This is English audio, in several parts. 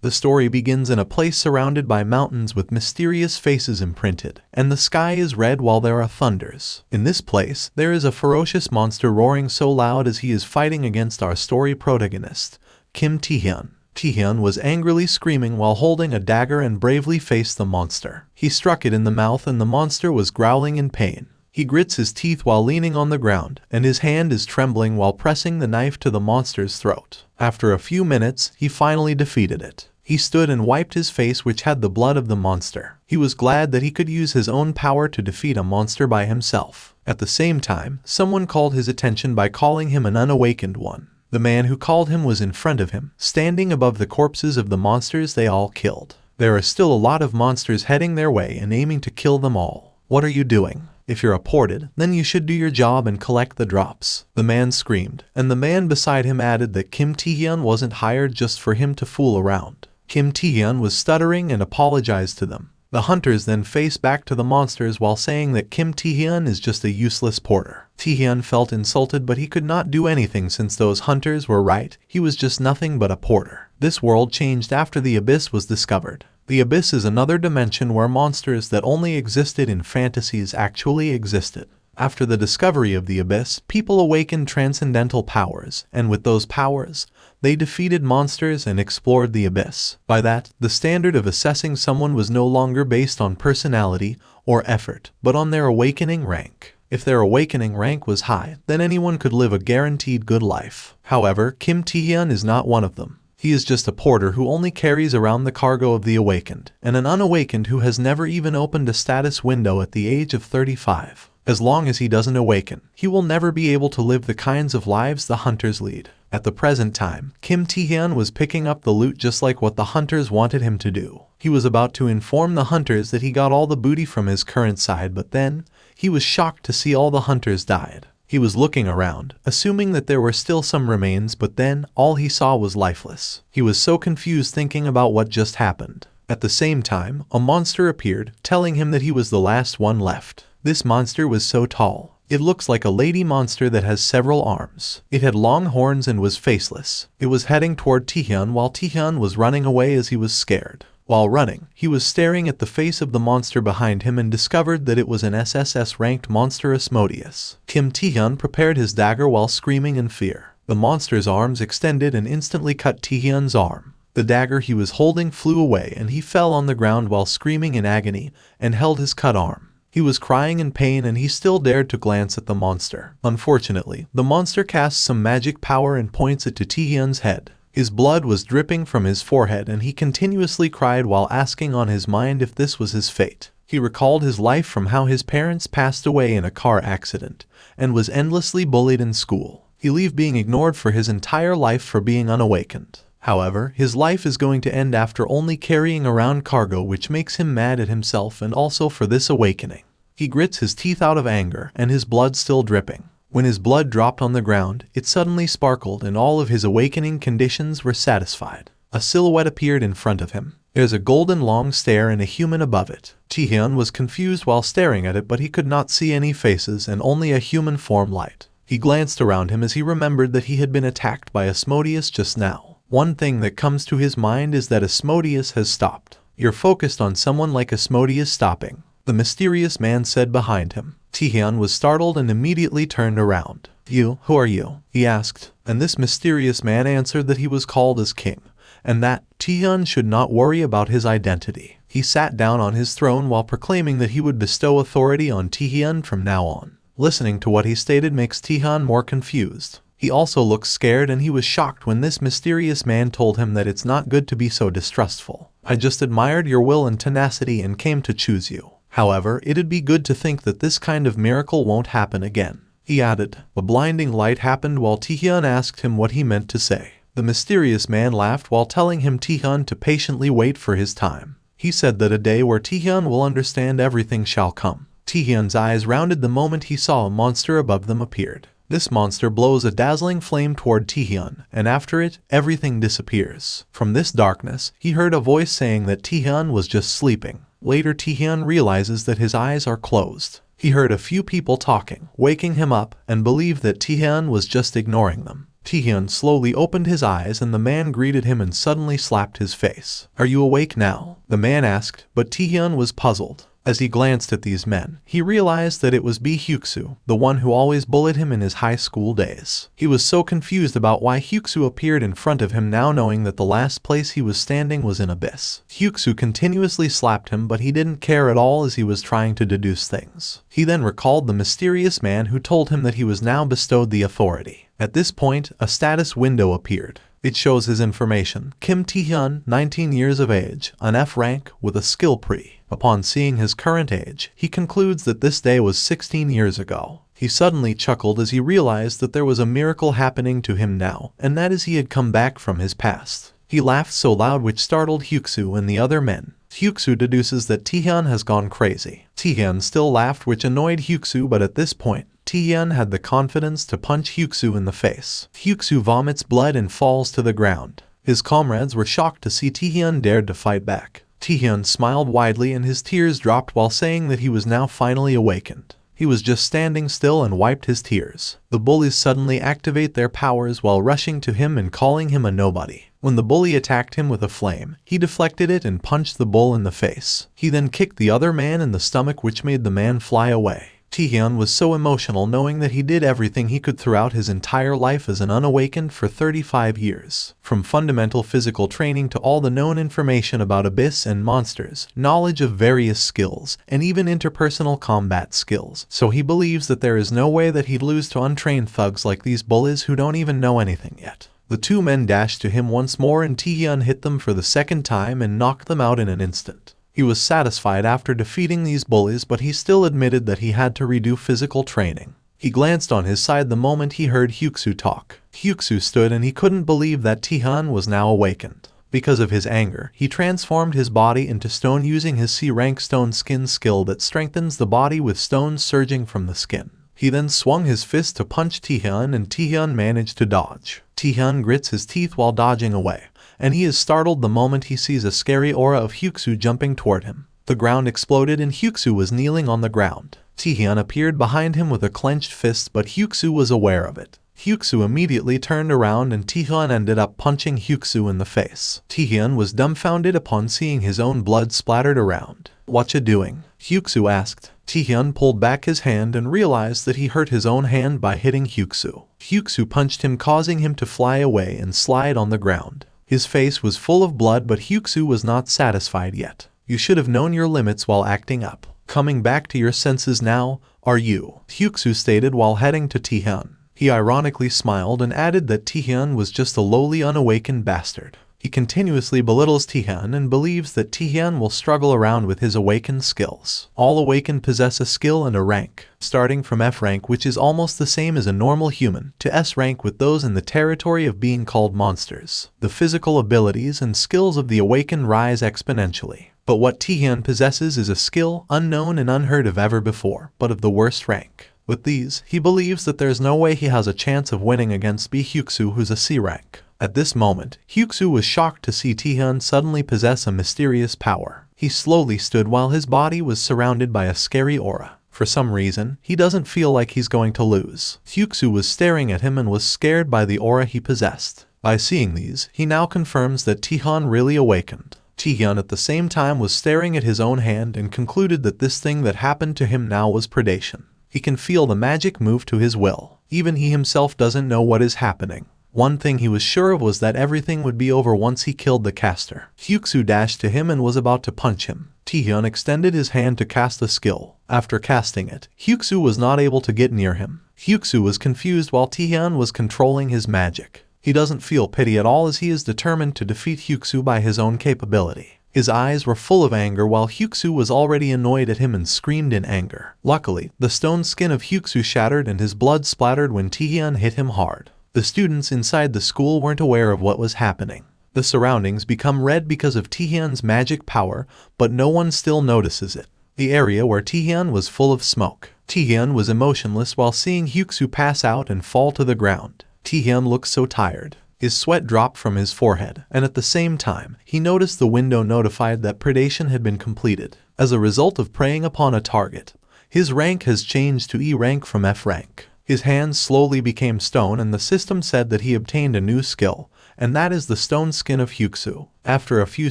The story begins in a place surrounded by mountains with mysterious faces imprinted, and the sky is red while there are thunders. In this place, there is a ferocious monster roaring so loud as he is fighting against our story protagonist, Taehyun. Taehyun was angrily screaming while holding a dagger and bravely faced the monster. He struck it in the mouth and the monster was growling in pain. He grits his teeth while leaning on the ground, and his hand is trembling while pressing the knife to the monster's throat. After a few minutes, he finally defeated it. He stood and wiped his face, which had the blood of the monster. He was glad that he could use his own power to defeat a monster by himself. At the same time, someone called his attention by calling him an unawakened one. The man who called him was in front of him, standing above the corpses of the monsters they all killed. There are still a lot of monsters heading their way and aiming to kill them all. What are you doing? If you're apported, then you should do your job and collect the drops. The man screamed, and the man beside him added that Taehyun wasn't hired just for him to fool around. Taehyun was stuttering and apologized to them. The hunters then faced back to the monsters while saying that Taehyun is just a useless porter. Taehyun felt insulted, but he could not do anything since those hunters were right. He was just nothing but a porter. This world changed after the Abyss was discovered. The Abyss is another dimension where monsters that only existed in fantasies actually existed. After the discovery of the Abyss, people awakened transcendental powers, and with those powers, they defeated monsters and explored the Abyss. By that, the standard of assessing someone was no longer based on personality or effort, but on their awakening rank. If their awakening rank was high, then anyone could live a guaranteed good life. However, Taehyun is not one of them. He is just a porter who only carries around the cargo of the awakened, and an unawakened who has never even opened a status window at the age of 35. As long as he doesn't awaken, he will never be able to live the kinds of lives the hunters lead. At the present time, Taehyun was picking up the loot just like what the hunters wanted him to do. He was about to inform the hunters that he got all the booty from his current side, but then, he was shocked to see all the hunters died. He was looking around, assuming that there were still some remains, but then, all he saw was lifeless. He was so confused thinking about what just happened. At the same time, a monster appeared, telling him that he was the last one left. This monster was so tall. It looks like a lady monster that has several arms. It had long horns and was faceless. It was heading toward Taehyun while Taehyun was running away as he was scared. While running, he was staring at the face of the monster behind him and discovered that it was an SSS-ranked monster Asmodeus. Taehyun prepared his dagger while screaming in fear. The monster's arms extended and instantly cut Taehyun's arm. The dagger he was holding flew away and he fell on the ground while screaming in agony and held his cut arm. He was crying in pain and he still dared to glance at the monster. Unfortunately, the monster casts some magic power and points it to Taehyun's head. His blood was dripping from his forehead and he continuously cried while asking on his mind if this was his fate. He recalled his life from how his parents passed away in a car accident and was endlessly bullied in school. He left being ignored for his entire life for being unawakened. However, his life is going to end after only carrying around cargo, which makes him mad at himself and also for this awakening. He grits his teeth out of anger and his blood still dripping. When his blood dropped on the ground, it suddenly sparkled and all of his awakening conditions were satisfied. A silhouette appeared in front of him. There's a golden long stare and a human above it. Taehyun was confused while staring at it, but he could not see any faces and only a human form light. He glanced around him as he remembered that he had been attacked by Asmodeus just now. One thing that comes to his mind is that Asmodeus has stopped. You're focused on someone like Asmodeus stopping, the mysterious man said behind him. Taehyun was startled and immediately turned around. "You, who are you?" he asked, and this mysterious man answered that he was called as king, and that Taehyun should not worry about his identity. He sat down on his throne while proclaiming that he would bestow authority on Taehyun from now on. Listening to what he stated makes Taehyun more confused. He also looked scared and he was shocked when this mysterious man told him that it's not good to be so distrustful. "I just admired your will and tenacity and came to choose you. However, it'd be good to think that this kind of miracle won't happen again," he added. A blinding light happened while Taehyun asked him what he meant to say. The mysterious man laughed while telling him Taehyun to patiently wait for his time. He said that a day where Taehyun will understand everything shall come. Taehyun's eyes rounded the moment he saw a monster above them appeared. This monster blows a dazzling flame toward Taehyun, and after it, everything disappears. From this darkness, he heard a voice saying that Taehyun was just sleeping. Later, Taehyun realizes that his eyes are closed. He heard a few people talking, waking him up, and believed that Taehyun was just ignoring them. Taehyun slowly opened his eyes and the man greeted him and suddenly slapped his face. "Are you awake now?" the man asked, but Taehyun was puzzled. As he glanced at these men, he realized that it was Hyuksu, the one who always bullied him in his high school days. He was so confused about why Hyuksu appeared in front of him now, knowing that the last place he was standing was an abyss. Hyuksu continuously slapped him, but he didn't care at all as he was trying to deduce things. He then recalled the mysterious man who told him that he was now bestowed the authority. At this point, a status window appeared. It shows his information. Kim Taehyun, 19 years of age, an F rank, with a skill pre. Upon seeing his current age, he concludes that this day was 16 years ago. He suddenly chuckled as he realized that there was a miracle happening to him now, and that is he had come back from his past. He laughed so loud which startled Hyuksu and the other men. Hyuksu deduces that Taehyun has gone crazy. Taehyun still laughed, which annoyed Hyuksu, but at this point, Taehyun had the confidence to punch Hyuksu in the face. Hyuksu vomits blood and falls to the ground. His comrades were shocked to see Taehyun dared to fight back. Taehyun smiled widely and his tears dropped while saying that he was now finally awakened. He was just standing still and wiped his tears. The bullies suddenly activate their powers while rushing to him and calling him a nobody. When the bully attacked him with a flame, he deflected it and punched the bull in the face. He then kicked the other man in the stomach, which made the man fly away. Taehyun was so emotional knowing that he did everything he could throughout his entire life as an unawakened for 35 years. From fundamental physical training to all the known information about abyss and monsters, knowledge of various skills, and even interpersonal combat skills. So he believes that there is no way that he'd lose to untrained thugs like these bullies who don't even know anything yet. The two men dashed to him once more and Taehyun hit them for the second time and knocked them out in an instant. He was satisfied after defeating these bullies, but he still admitted that he had to redo physical training. He glanced on his side the moment he heard Hyuksu talk. Hyuksu stood and he couldn't believe that Taehyun was now awakened. Because of his anger, he transformed his body into stone using his C-rank stone skin skill that strengthens the body with stones surging from the skin. He then swung his fist to punch Taehyun and Taehyun managed to dodge. Taehyun grits his teeth while dodging away, and he is startled the moment he sees a scary aura of Hyuksu jumping toward him. The ground exploded and Hyuksu was kneeling on the ground. Taehyun appeared behind him with a clenched fist, but Hyuksu was aware of it. Hyuksu immediately turned around and Taehyun ended up punching Hyuksu in the face. Taehyun was dumbfounded upon seeing his own blood splattered around. "Whatcha doing?" Hyuksu asked. Taehyun pulled back his hand and realized that he hurt his own hand by hitting Hyuksu. Hyuksu punched him, causing him to fly away and slide on the ground. His face was full of blood, but Hyuksu was not satisfied yet. "You should have known your limits while acting up. Coming back to your senses now, are you?" Hyuksu stated while heading to Taehyun. He ironically smiled and added that Taehyun was just a lowly unawakened bastard. He continuously belittles Taehyun and believes that Taehyun will struggle around with his awakened skills. All awakened possess a skill and a rank, starting from F rank, which is almost the same as a normal human, to S rank, with those in the territory of being called monsters. The physical abilities and skills of the awakened rise exponentially. But what Taehyun possesses is a skill unknown and unheard of ever before, but of the worst rank. With these, he believes that there's no way he has a chance of winning against Hyuksu, who's a C rank. At this moment, Hyuksu was shocked to see Taehyun suddenly possess a mysterious power. He slowly stood while his body was surrounded by a scary aura. For some reason, he doesn't feel like he's going to lose. Hyuksu was staring at him and was scared by the aura he possessed. By seeing these, he now confirms that Taehyun really awakened. Taehyun at the same time was staring at his own hand and concluded that this thing that happened to him now was predation. He can feel the magic move to his will. Even he himself doesn't know what is happening. One thing he was sure of was that everything would be over once he killed the caster. Hyuksu dashed to him and was about to punch him. Taehyun extended his hand to cast a skill. After casting it, Hyuksu was not able to get near him. Hyuksu was confused while Taehyun was controlling his magic. He doesn't feel pity at all as he is determined to defeat Hyuksu by his own capability. His eyes were full of anger while Hyuksu was already annoyed at him and screamed in anger. Luckily, the stone skin of Hyuksu shattered and his blood splattered when Taehyun hit him hard. The students inside the school weren't aware of what was happening. The surroundings become red because of Taehyun's magic power, but no one still notices it. The area where Taehyun was full of smoke. Taehyun was emotionless while seeing Hyuksu pass out and fall to the ground. Taehyun looked so tired. His sweat dropped from his forehead, and at the same time, he noticed the window notified that predation had been completed. As a result of preying upon a target, his rank has changed to E rank from F rank. His hands slowly became stone and the system said that he obtained a new skill, and that is the stone skin of Hyuksu. After a few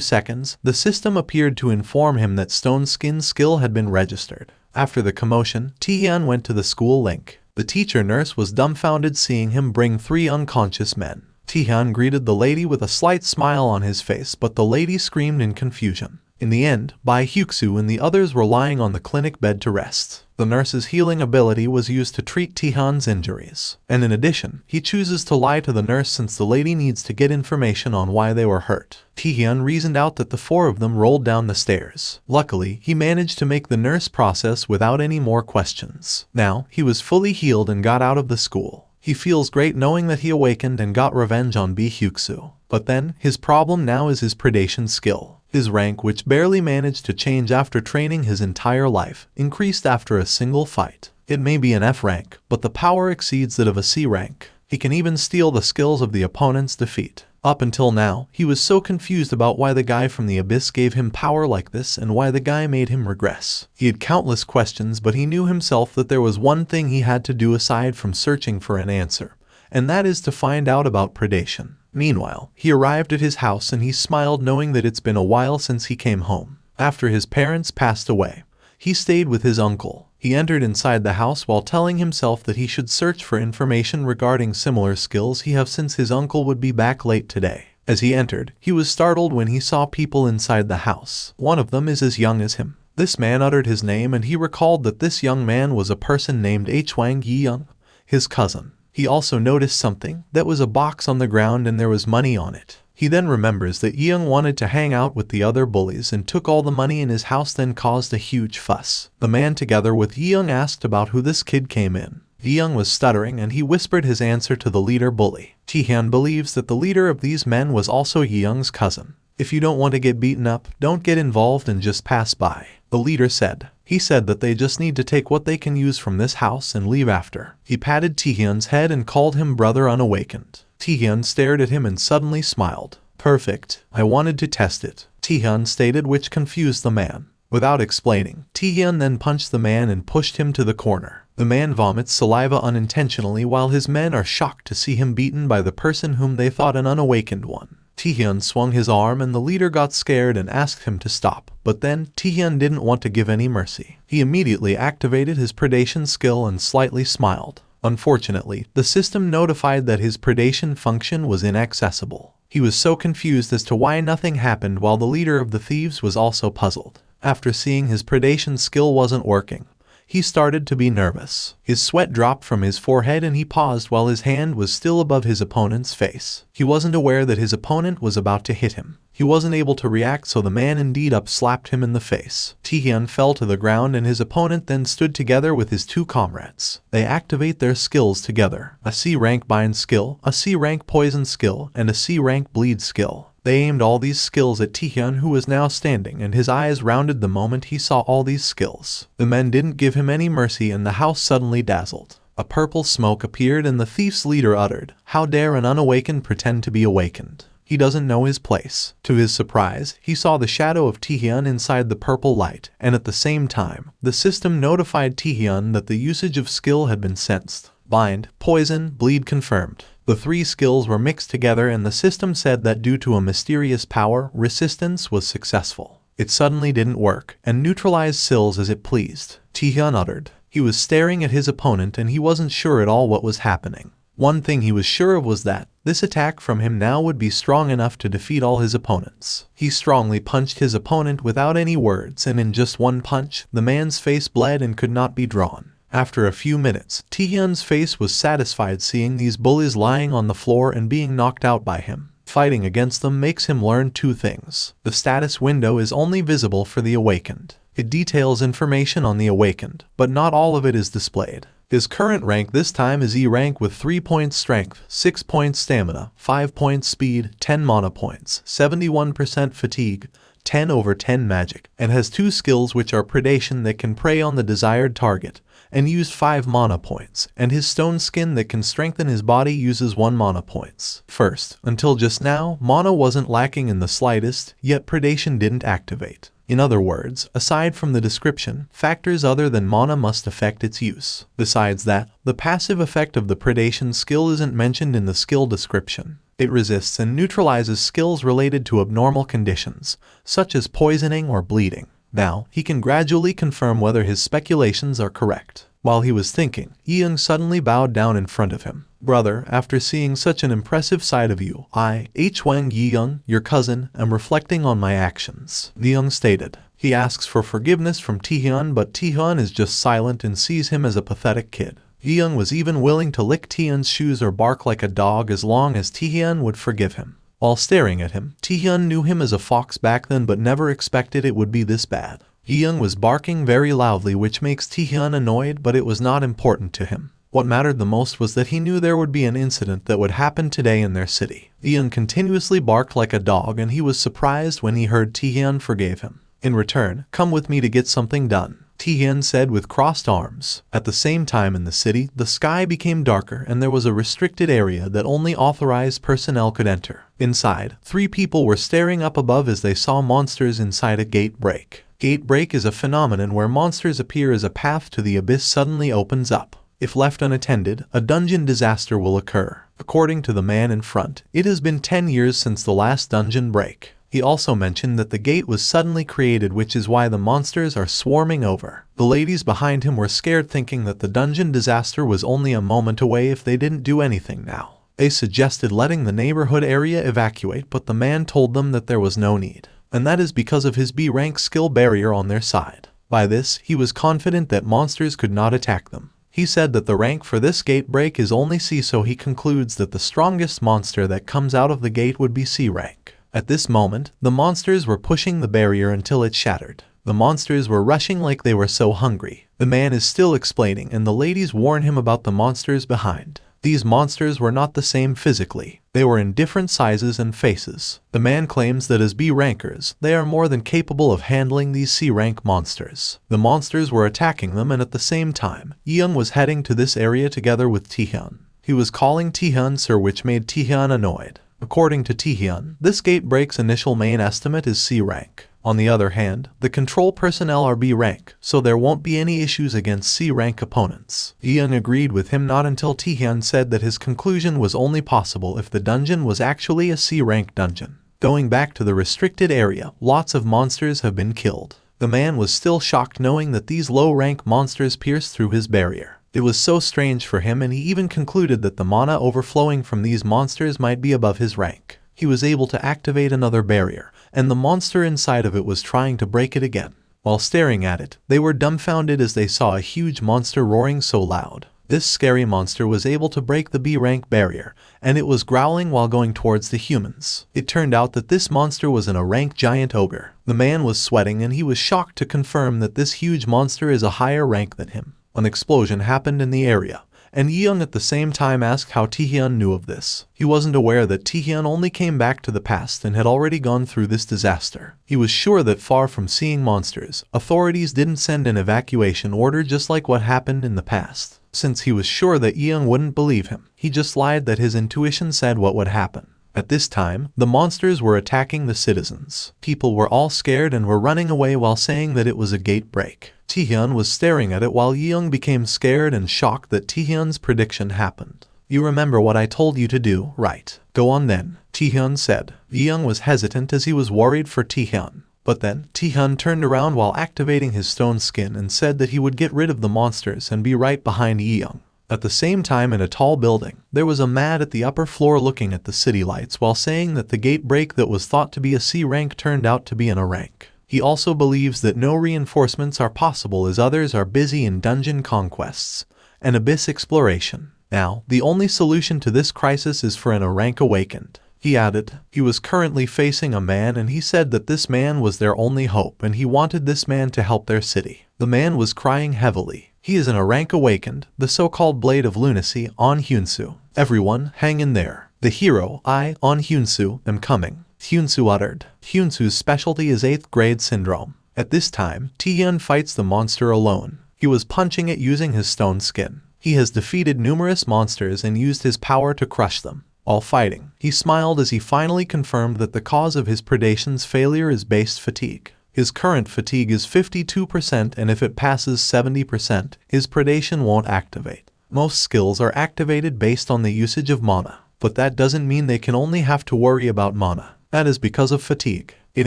seconds, the system appeared to inform him that stone skin skill had been registered. After the commotion, Tian went to the school link. The teacher nurse was dumbfounded seeing him bring 3 unconscious men. Taehyun greeted the lady with a slight smile on his face, but the lady screamed in confusion. In the end, Bai Hyuksu and the others were lying on the clinic bed to rest. The nurse's healing ability was used to treat Taehyun's injuries. And in addition, he chooses to lie to the nurse since the lady needs to get information on why they were hurt. Taehyun reasoned out that the 4 of them rolled down the stairs. Luckily, he managed to make the nurse process without any more questions. Now, he was fully healed and got out of the school. He feels great knowing that he awakened and got revenge on Bai Hyuksu. But then, his problem now is his predation skill. His rank, which barely managed to change after training his entire life, increased after a single fight. It may be an F rank, but the power exceeds that of a C rank. He can even steal the skills of the opponent's defeat. Up until now, he was so confused about why the guy from the abyss gave him power like this and why the guy made him regress. He had countless questions, but he knew himself that there was one thing he had to do aside from searching for an answer, and that is to find out about predation. Meanwhile, he arrived at his house and he smiled knowing that it's been a while since he came home. After his parents passed away, he stayed with his uncle. He entered inside the house while telling himself that he should search for information regarding similar skills he have since his uncle would be back late today. As he entered, he was startled when he saw people inside the house. One of them is as young as him. This man uttered his name and he recalled that this young man was a person named Hwang Yi-young, his cousin. He also noticed something, that was a box on the ground and there was money on it. He then remembers that Yi-young wanted to hang out with the other bullies and took all the money in his house, then caused a huge fuss. The man together with Yi-young asked about who this kid came in. Yi-young was stuttering and he whispered his answer to the leader bully. Taehyun believes that the leader of these men was also Yi-young's cousin. If you don't want to get beaten up, don't get involved and just pass by, the leader said. He said that they just need to take what they can use from this house and leave after. He patted Taehyun's head and called him brother unawakened. Taehyun stared at him and suddenly smiled. Perfect. I wanted to test it, Taehyun stated, which confused the man. Without explaining, Taehyun then punched the man and pushed him to the corner. The man vomits saliva unintentionally while his men are shocked to see him beaten by the person whom they thought an unawakened one. Taehyun swung his arm and the leader got scared and asked him to stop. But then, Taehyun didn't want to give any mercy. He immediately activated his predation skill and slightly smiled. Unfortunately, the system notified that his predation function was inaccessible. He was so confused as to why nothing happened while the leader of the thieves was also puzzled. After seeing his predation skill wasn't working, he started to be nervous. His sweat dropped from his forehead and he paused while his hand was still above his opponent's face. He wasn't aware that his opponent was about to hit him. He wasn't able to react, so the man indeed slapped him in the face. Taehyun fell to the ground and his opponent then stood together with his 2 comrades. They activate their skills together. A C rank bind skill, a C rank poison skill, and a C rank bleed skill. They aimed all these skills at Taehyun, who was now standing, and his eyes rounded the moment he saw all these skills. The men didn't give him any mercy and the house suddenly dazzled. A purple smoke appeared and the thief's leader uttered, "How dare an unawakened pretend to be awakened? He doesn't know his place." To his surprise, he saw the shadow of Taehyun inside the purple light, and at the same time, the system notified Taehyun that the usage of skill had been sensed. Bind, poison, bleed confirmed. The 3 skills were mixed together and the system said that due to a mysterious power, resistance was successful. It suddenly didn't work, and neutralized skills as it pleased. Taehyun uttered. He was staring at his opponent and he wasn't sure at all what was happening. One thing he was sure of was that this attack from him now would be strong enough to defeat all his opponents. He strongly punched his opponent without any words, and in just one punch, the man's face bled and could not be drawn. After a few minutes, Taehyun's face was satisfied seeing these bullies lying on the floor and being knocked out by him. Fighting against them makes him learn 2 things. The status window is only visible for the awakened. It details information on the awakened, but not all of it is displayed. His current rank this time is E rank with 3 points strength, 6 points stamina, 5 points speed, 10 mana points, 71% fatigue, 10/10 magic, and has 2 skills which are Predation that can prey on the desired target and use 5 mana points, and his stone skin that can strengthen his body uses 1 mana points. First, until just now, mana wasn't lacking in the slightest, yet Predation didn't activate. In other words, aside from the description, factors other than mana must affect its use. Besides that, the passive effect of the Predation skill isn't mentioned in the skill description. It resists and neutralizes skills related to abnormal conditions, such as poisoning or bleeding. Now, he can gradually confirm whether his speculations are correct. While he was thinking, Young suddenly bowed down in front of him. "Brother, after seeing such an impressive side of you, I, Hwang Young, your cousin, am reflecting on my actions," Young stated. He asks for forgiveness from Taehyun, but Taehyun is just silent and sees him as a pathetic kid. Young was even willing to lick Taehyun's shoes or bark like a dog as long as Taehyun would forgive him. While staring at him, Taehyun knew him as a fox back then but never expected it would be this bad. Young was barking very loudly, which makes Taehyun annoyed, but it was not important to him. What mattered the most was that he knew there would be an incident that would happen today in their city. Young continuously barked like a dog, and he was surprised when he heard Taehyun forgave him. "In return, come with me to get something done," Taehyun said with crossed arms. At the same time in the city, the sky became darker and there was a restricted area that only authorized personnel could enter. Inside, 3 people were staring up above as they saw monsters inside a gate break. Gate break is a phenomenon where monsters appear as a path to the abyss suddenly opens up. If left unattended, a dungeon disaster will occur. According to the man in front, it has been 10 years since the last dungeon break. He also mentioned that the gate was suddenly created, which is why the monsters are swarming over. The ladies behind him were scared, thinking that the dungeon disaster was only a moment away if they didn't do anything now. They suggested letting the neighborhood area evacuate, but the man told them that there was no need, and that is because of his B-rank skill barrier on their side. By this, he was confident that monsters could not attack them. He said that the rank for this gate break is only C, so he concludes that the strongest monster that comes out of the gate would be C rank. At this moment, the monsters were pushing the barrier until it shattered. The monsters were rushing like they were so hungry. The man is still explaining, and the ladies warn him about the monsters behind. These monsters were not the same physically. They were in different sizes and faces. The man claims that as B-rankers, they are more than capable of handling these C-rank monsters. The monsters were attacking them, and at the same time, Young was heading to this area together with Taehyun. He was calling Taehyun sir, which made Taehyun annoyed. According to Taehyun, this gate break's initial main estimate is C rank. On the other hand, the control personnel are B rank, so there won't be any issues against C rank opponents. Young agreed with him, not until Taehyun said that his conclusion was only possible if the dungeon was actually a C rank dungeon. Going back to the restricted area, lots of monsters have been killed. The man was still shocked knowing that these low rank monsters pierced through his barrier. It was so strange for him, and he even concluded that the mana overflowing from these monsters might be above his rank. He was able to activate another barrier, and the monster inside of it was trying to break it again. While staring at it, they were dumbfounded as they saw a huge monster roaring so loud. This scary monster was able to break the B-rank barrier, and it was growling while going towards the humans. It turned out that this monster was a rank giant ogre. The man was sweating, and he was shocked to confirm that this huge monster is a higher rank than him. An explosion happened in the area, and Young at the same time asked how Taehyun knew of this. He wasn't aware that Taehyun only came back to the past and had already gone through this disaster. He was sure that far from seeing monsters, authorities didn't send an evacuation order just like what happened in the past. Since he was sure that Young wouldn't believe him, he just lied that his intuition said what would happen. At this time, the monsters were attacking the citizens. People were all scared and were running away while saying that it was a gate break. Taehyun was staring at it while Young became scared and shocked that Taehyun's prediction happened. "You remember what I told you to do, right? Go on then," Taehyun said. Young was hesitant as he was worried for Taehyun. But then, Taehyun turned around while activating his stone skin and said that he would get rid of the monsters and be right behind Young. At the same time, in a tall building, there was a man at the upper floor looking at the city lights while saying that the gate break that was thought to be a C rank turned out to be an A rank. He also believes that no reinforcements are possible as others are busy in dungeon conquests and abyss exploration. Now, the only solution to this crisis is for an A rank awakened. He added, he was currently facing a man, and he said that this man was their only hope and he wanted this man to help their city. The man was crying heavily. He is an A rank awakened, the so-called blade of lunacy, On Hyunsu. Everyone, hang in there. The hero, I, On Hyunsu, am coming. Hyunsu uttered. Hyunsu's specialty is 8th grade syndrome. At this time, Tian fights the monster alone. He was punching it using his stone skin. He has defeated numerous monsters and used his power to crush them. While fighting, he smiled as he finally confirmed that the cause of his Predation's failure is based fatigue. His current fatigue is 52%, and if it passes 70%, his Predation won't activate. Most skills are activated based on the usage of mana, but that doesn't mean they can only have to worry about mana. That is because of fatigue. It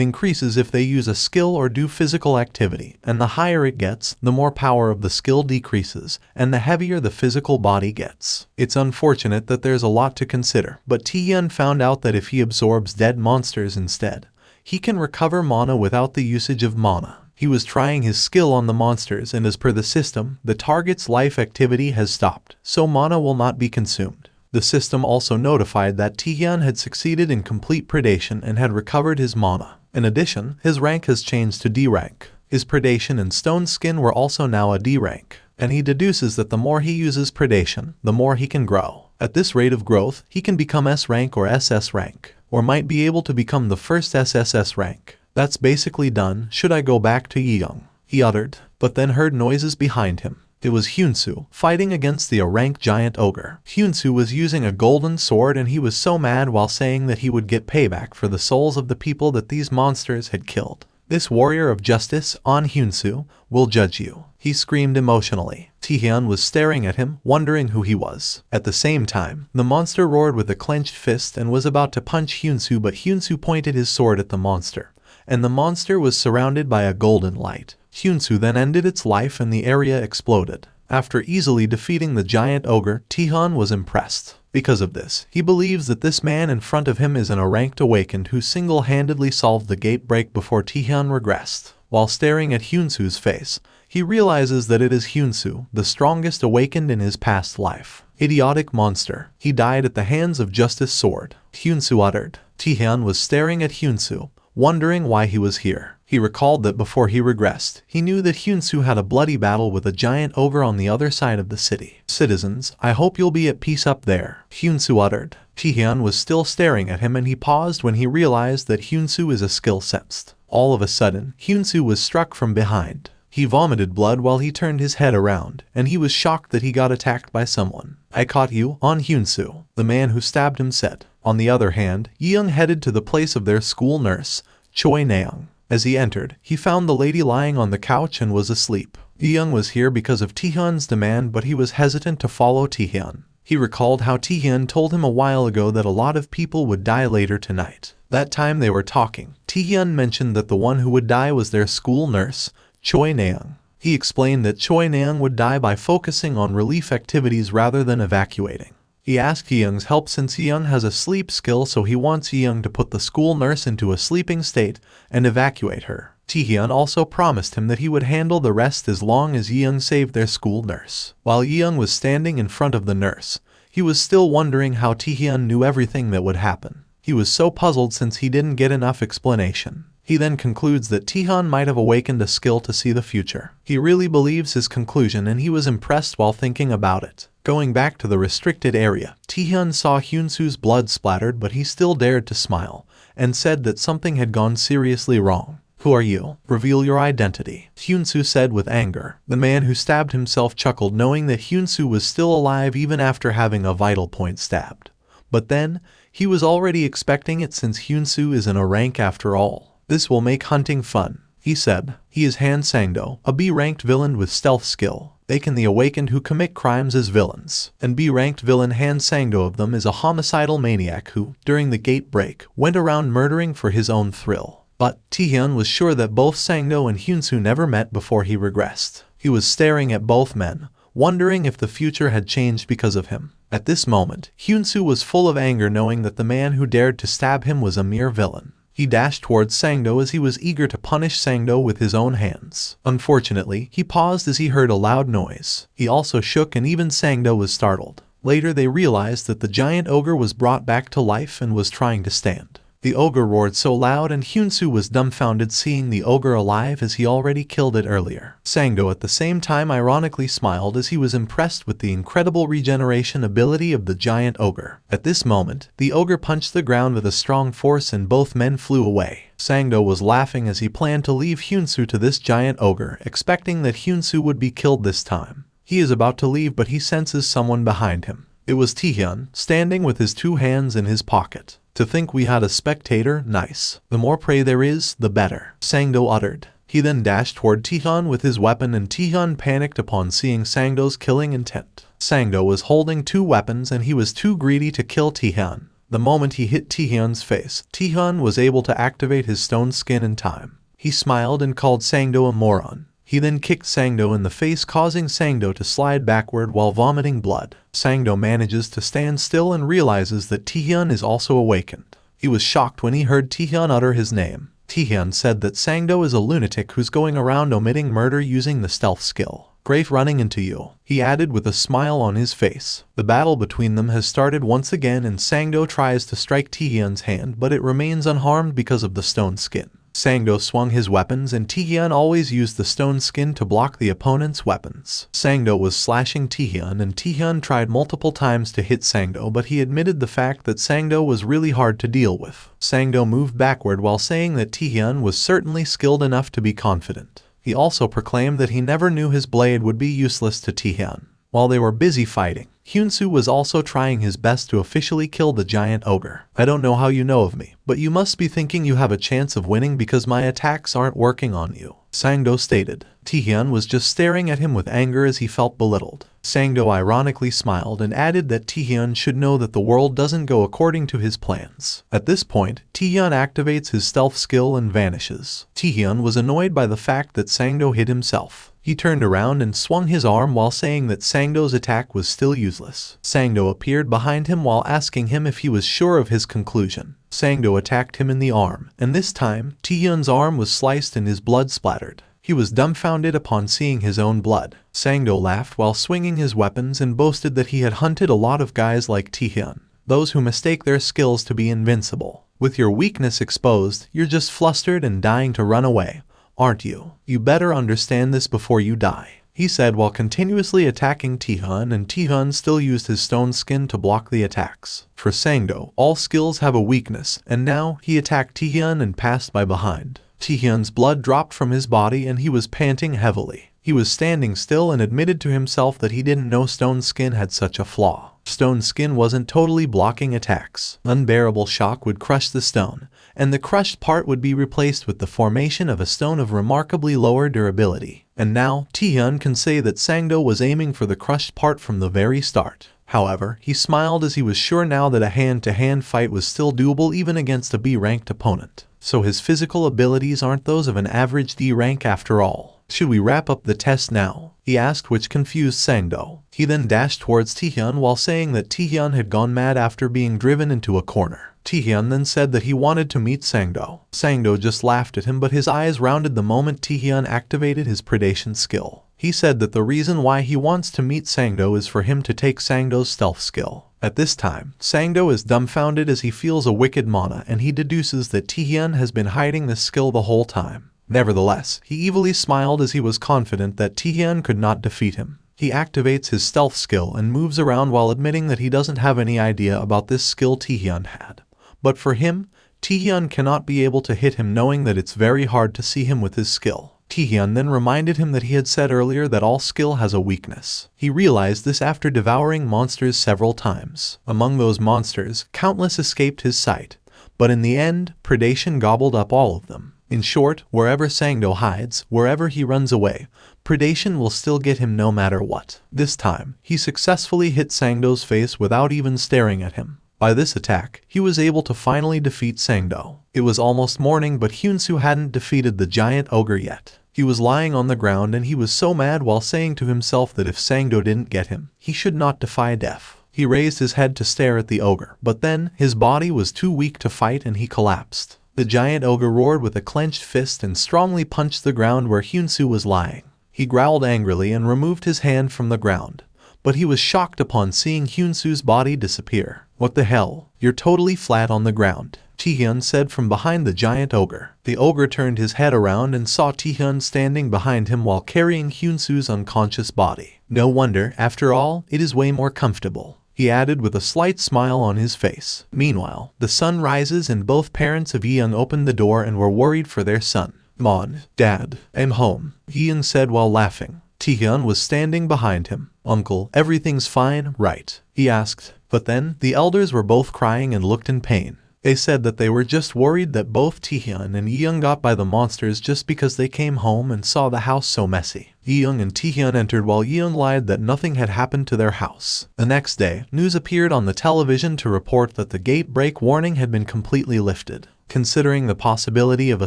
increases if they use a skill or do physical activity, and the higher it gets, the more power of the skill decreases, and the heavier the physical body gets. It's unfortunate that there's a lot to consider, but Tian found out that if he absorbs dead monsters instead, he can recover mana without the usage of mana. He was trying his skill on the monsters, and as per the system, the target's life activity has stopped, so mana will not be consumed. The system also notified that Tian had succeeded in complete predation and had recovered his mana. In addition, his rank has changed to D rank. His predation and stone skin were also now a D rank, and he deduces that the more he uses predation, the more he can grow. At this rate of growth, he can become S rank or SS rank, or might be able to become the first SSS rank. That's basically done. Should I go back to Yeong? He uttered, but then heard noises behind him. It was Hyunsu, fighting against the A-rank giant ogre. Hyunsu was using a golden sword, and he was so mad while saying that he would get payback for the souls of the people that these monsters had killed. This warrior of justice, on Hyunsu, will judge you, he screamed emotionally. Taehyun was staring at him, wondering who he was. At the same time, the monster roared with a clenched fist and was about to punch Hyunsu, but Hyunsu pointed his sword at the monster, and the monster was surrounded by a golden light. Hyunsu then ended its life and the area exploded. After easily defeating the giant ogre, Taehyun was impressed. Because of this, he believes that this man in front of him is an A-ranked awakened who single-handedly solved the gate break before Taehyun regressed. While staring at Hyunsu's face, he realizes that it is Hyunsu, the strongest awakened in his past life. Idiotic monster. He died at the hands of Justice Sword, Hyunsu uttered. Taehyun was staring at Hyunsu, wondering why he was here. He recalled that before he regressed, he knew that Hyunsu had a bloody battle with a giant ogre on the other side of the city. Citizens, I hope you'll be at peace up there, Hyunsu uttered. Taehyun was still staring at him, and he paused when he realized that Hyunsu is a skill sensed. All of a sudden, Hyunsu was struck from behind. He vomited blood while he turned his head around, and he was shocked that he got attacked by someone. I caught you, on Hyunsu, the man who stabbed him said. On the other hand, Yeong headed to the place of their school nurse, Choi Naeung. As he entered, he found the lady lying on the couch and was asleep. Yeong was here because of Taehyun's demand, but he was hesitant to follow Taehyun. He recalled how Taehyun told him a while ago that a lot of people would die later tonight. That time they were talking, Taehyun mentioned that the one who would die was their school nurse, Choi Naeung. He explained that Choi Naeung would die by focusing on relief activities rather than evacuating. He asked Yeong's help since Yeong has a sleep skill, so he wants Yeong to put the school nurse into a sleeping state and evacuate her. Taehyun also promised him that he would handle the rest as long as Yeong saved their school nurse. While Yeong was standing in front of the nurse, he was still wondering how Taehyun knew everything that would happen. He was so puzzled since he didn't get enough explanation. He then concludes that Taehyun might have awakened a skill to see the future. He really believes his conclusion, and he was impressed while thinking about it. Going back to the restricted area, Taehyun saw Hyunsu's blood splattered, but he still dared to smile, and said that something had gone seriously wrong. Who are you? Reveal your identity, Hyunsu said with anger. The man who stabbed himself chuckled, knowing that Hyunsu was still alive even after having a vital point stabbed. But then, he was already expecting it since Hyunsu is in a rank after all. This will make hunting fun, he said. He is Han Sang-do, a B-ranked villain with stealth skill. They can the awakened who commit crimes as villains. And B-ranked villain Han Sang-do of them is a homicidal maniac who, during the gate break, went around murdering for his own thrill. But Taehyun was sure that both Sang-do and Hyunsu never met before he regressed. He was staring at both men, wondering if the future had changed because of him. At this moment, Hyunsu was full of anger, knowing that the man who dared to stab him was a mere villain. He dashed towards Sang-do as he was eager to punish Sang-do with his own hands. Unfortunately, he paused as he heard a loud noise. He also shook, and even Sang-do was startled. Later they realized that the giant ogre was brought back to life and was trying to stand. The ogre roared so loud and Hyunsu was dumbfounded seeing the ogre alive as he already killed it earlier. Sangdo at the same time ironically smiled as he was impressed with the incredible regeneration ability of the giant ogre. At this moment, the ogre punched the ground with a strong force and both men flew away. Sangdo was laughing as he planned to leave Hyunsu to this giant ogre, expecting that Hyunsu would be killed this time. He is about to leave but he senses someone behind him. It was Taehyun, standing with his 2 hands in his pocket. To think we had a spectator, nice. The more prey there is, the better, Sangdo uttered. He then dashed toward Taehyun with his weapon and Taehyun panicked upon seeing Sangdo's killing intent. Sangdo was holding 2 weapons and he was too greedy to kill Taehyun. The moment he hit Taehyun's face, Taehyun was able to activate his stone skin in time. He smiled and called Sangdo a moron. He then kicked Sangdo in the face causing Sangdo to slide backward while vomiting blood. Sangdo manages to stand still and realizes that Taehyun is also awakened. He was shocked when he heard Taehyun utter his name. Taehyun said that Sangdo is a lunatic who's going around omitting murder using the stealth skill. Great running into you, he added with a smile on his face. The battle between them has started once again and Sangdo tries to strike Taehyun's hand but it remains unharmed because of the stone skin. Sangdo swung his weapons and Taehyun always used the stone skin to block the opponent's weapons. Sangdo was slashing Taehyun and Taehyun tried multiple times to hit Sangdo but he admitted the fact that Sangdo was really hard to deal with. Sangdo moved backward while saying that Taehyun was certainly skilled enough to be confident. He also proclaimed that he never knew his blade would be useless to Taehyun. While they were busy fighting, Hyunsu was also trying his best to officially kill the giant ogre. I don't know how you know of me, but you must be thinking you have a chance of winning because my attacks aren't working on you, Sangdo stated. Taehyun was just staring at him with anger as he felt belittled. Sangdo ironically smiled and added that Taehyun should know that the world doesn't go according to his plans. At this point, Taehyun activates his stealth skill and vanishes. Taehyun was annoyed by the fact that Sangdo hit himself. He turned around and swung his arm while saying that Sangdo's attack was still useless. Sangdo appeared behind him while asking him if he was sure of his conclusion. Sangdo attacked him in the arm, and this time, Taehyun's arm was sliced and his blood splattered. He was dumbfounded upon seeing his own blood. Sangdo laughed while swinging his weapons and boasted that he had hunted a lot of guys like Taehyun, those who mistake their skills to be invincible. With your weakness exposed, you're just flustered and dying to run away, aren't you? You better understand this before you die, he said while continuously attacking Taehyun, and Taehyun still used his stone skin to block the attacks. For Sangdo, all skills have a weakness, and now he attacked Taehyun and passed by behind. Taehyun's blood dropped from his body and he was panting heavily. He was standing still and admitted to himself that he didn't know stone skin had such a flaw. Stone skin wasn't totally blocking attacks. Unbearable shock would crush the stone, and the crushed part would be replaced with the formation of a stone of remarkably lower durability. And now, Taehyun can say that Sangdo was aiming for the crushed part from the very start. However, he smiled as he was sure now that a hand-to-hand fight was still doable even against a B-ranked opponent. So his physical abilities aren't those of an average D rank after all. Should we wrap up the test now? He asked, which confused Sangdo. He then dashed towards Taehyun while saying that Taehyun had gone mad after being driven into a corner. Taehyun then said that he wanted to meet Sangdo. Sangdo just laughed at him but his eyes rounded the moment Taehyun activated his Predation skill. He said that the reason why he wants to meet Sangdo is for him to take Sangdo's stealth skill. At this time, Sangdo is dumbfounded as he feels a wicked mana and he deduces that Taehyun has been hiding this skill the whole time. Nevertheless, he evilly smiled as he was confident that Taehyun could not defeat him. He activates his stealth skill and moves around while admitting that he doesn't have any idea about this skill Taehyun had. But for him, Taehyun cannot be able to hit him knowing that it's very hard to see him with his skill. Taehyun then reminded him that he had said earlier that all skill has a weakness. He realized this after devouring monsters several times. Among those monsters, countless escaped his sight, but in the end, Predation gobbled up all of them. In short, wherever Sangdo hides, wherever he runs away, Predation will still get him no matter what. This time, he successfully hit Sangdo's face without even staring at him. By this attack, he was able to finally defeat Sangdo. It was almost morning but Hyunsu hadn't defeated the giant ogre yet. He was lying on the ground and he was so mad while saying to himself that if Sangdo didn't get him, he should not defy death. He raised his head to stare at the ogre, but then his body was too weak to fight and he collapsed. The giant ogre roared with a clenched fist and strongly punched the ground where Hyunsu was lying. He growled angrily and removed his hand from the ground, but he was shocked upon seeing Hyunsu's body disappear. What the hell? You're totally flat on the ground. Taehyun said from behind the giant ogre. The ogre turned his head around and saw Taehyun standing behind him while carrying Hyunsu's unconscious body. No wonder, after all, it is way more comfortable, he added with a slight smile on his face. Meanwhile, the sun rises and both parents of Yeong opened the door and were worried for their son. "Mon, Dad, I'm home," Yeong said while laughing. Taehyun was standing behind him. "Uncle, everything's fine, right?" he asked. But then, the elders were both crying and looked in pain. They said that they were just worried that both Taehyun and Yeong got by the monsters just because they came home and saw the house so messy. Yeong and Taehyun entered while Yeong lied that nothing had happened to their house. The next day, news appeared on the television to report that the gate break warning had been completely lifted. Considering the possibility of a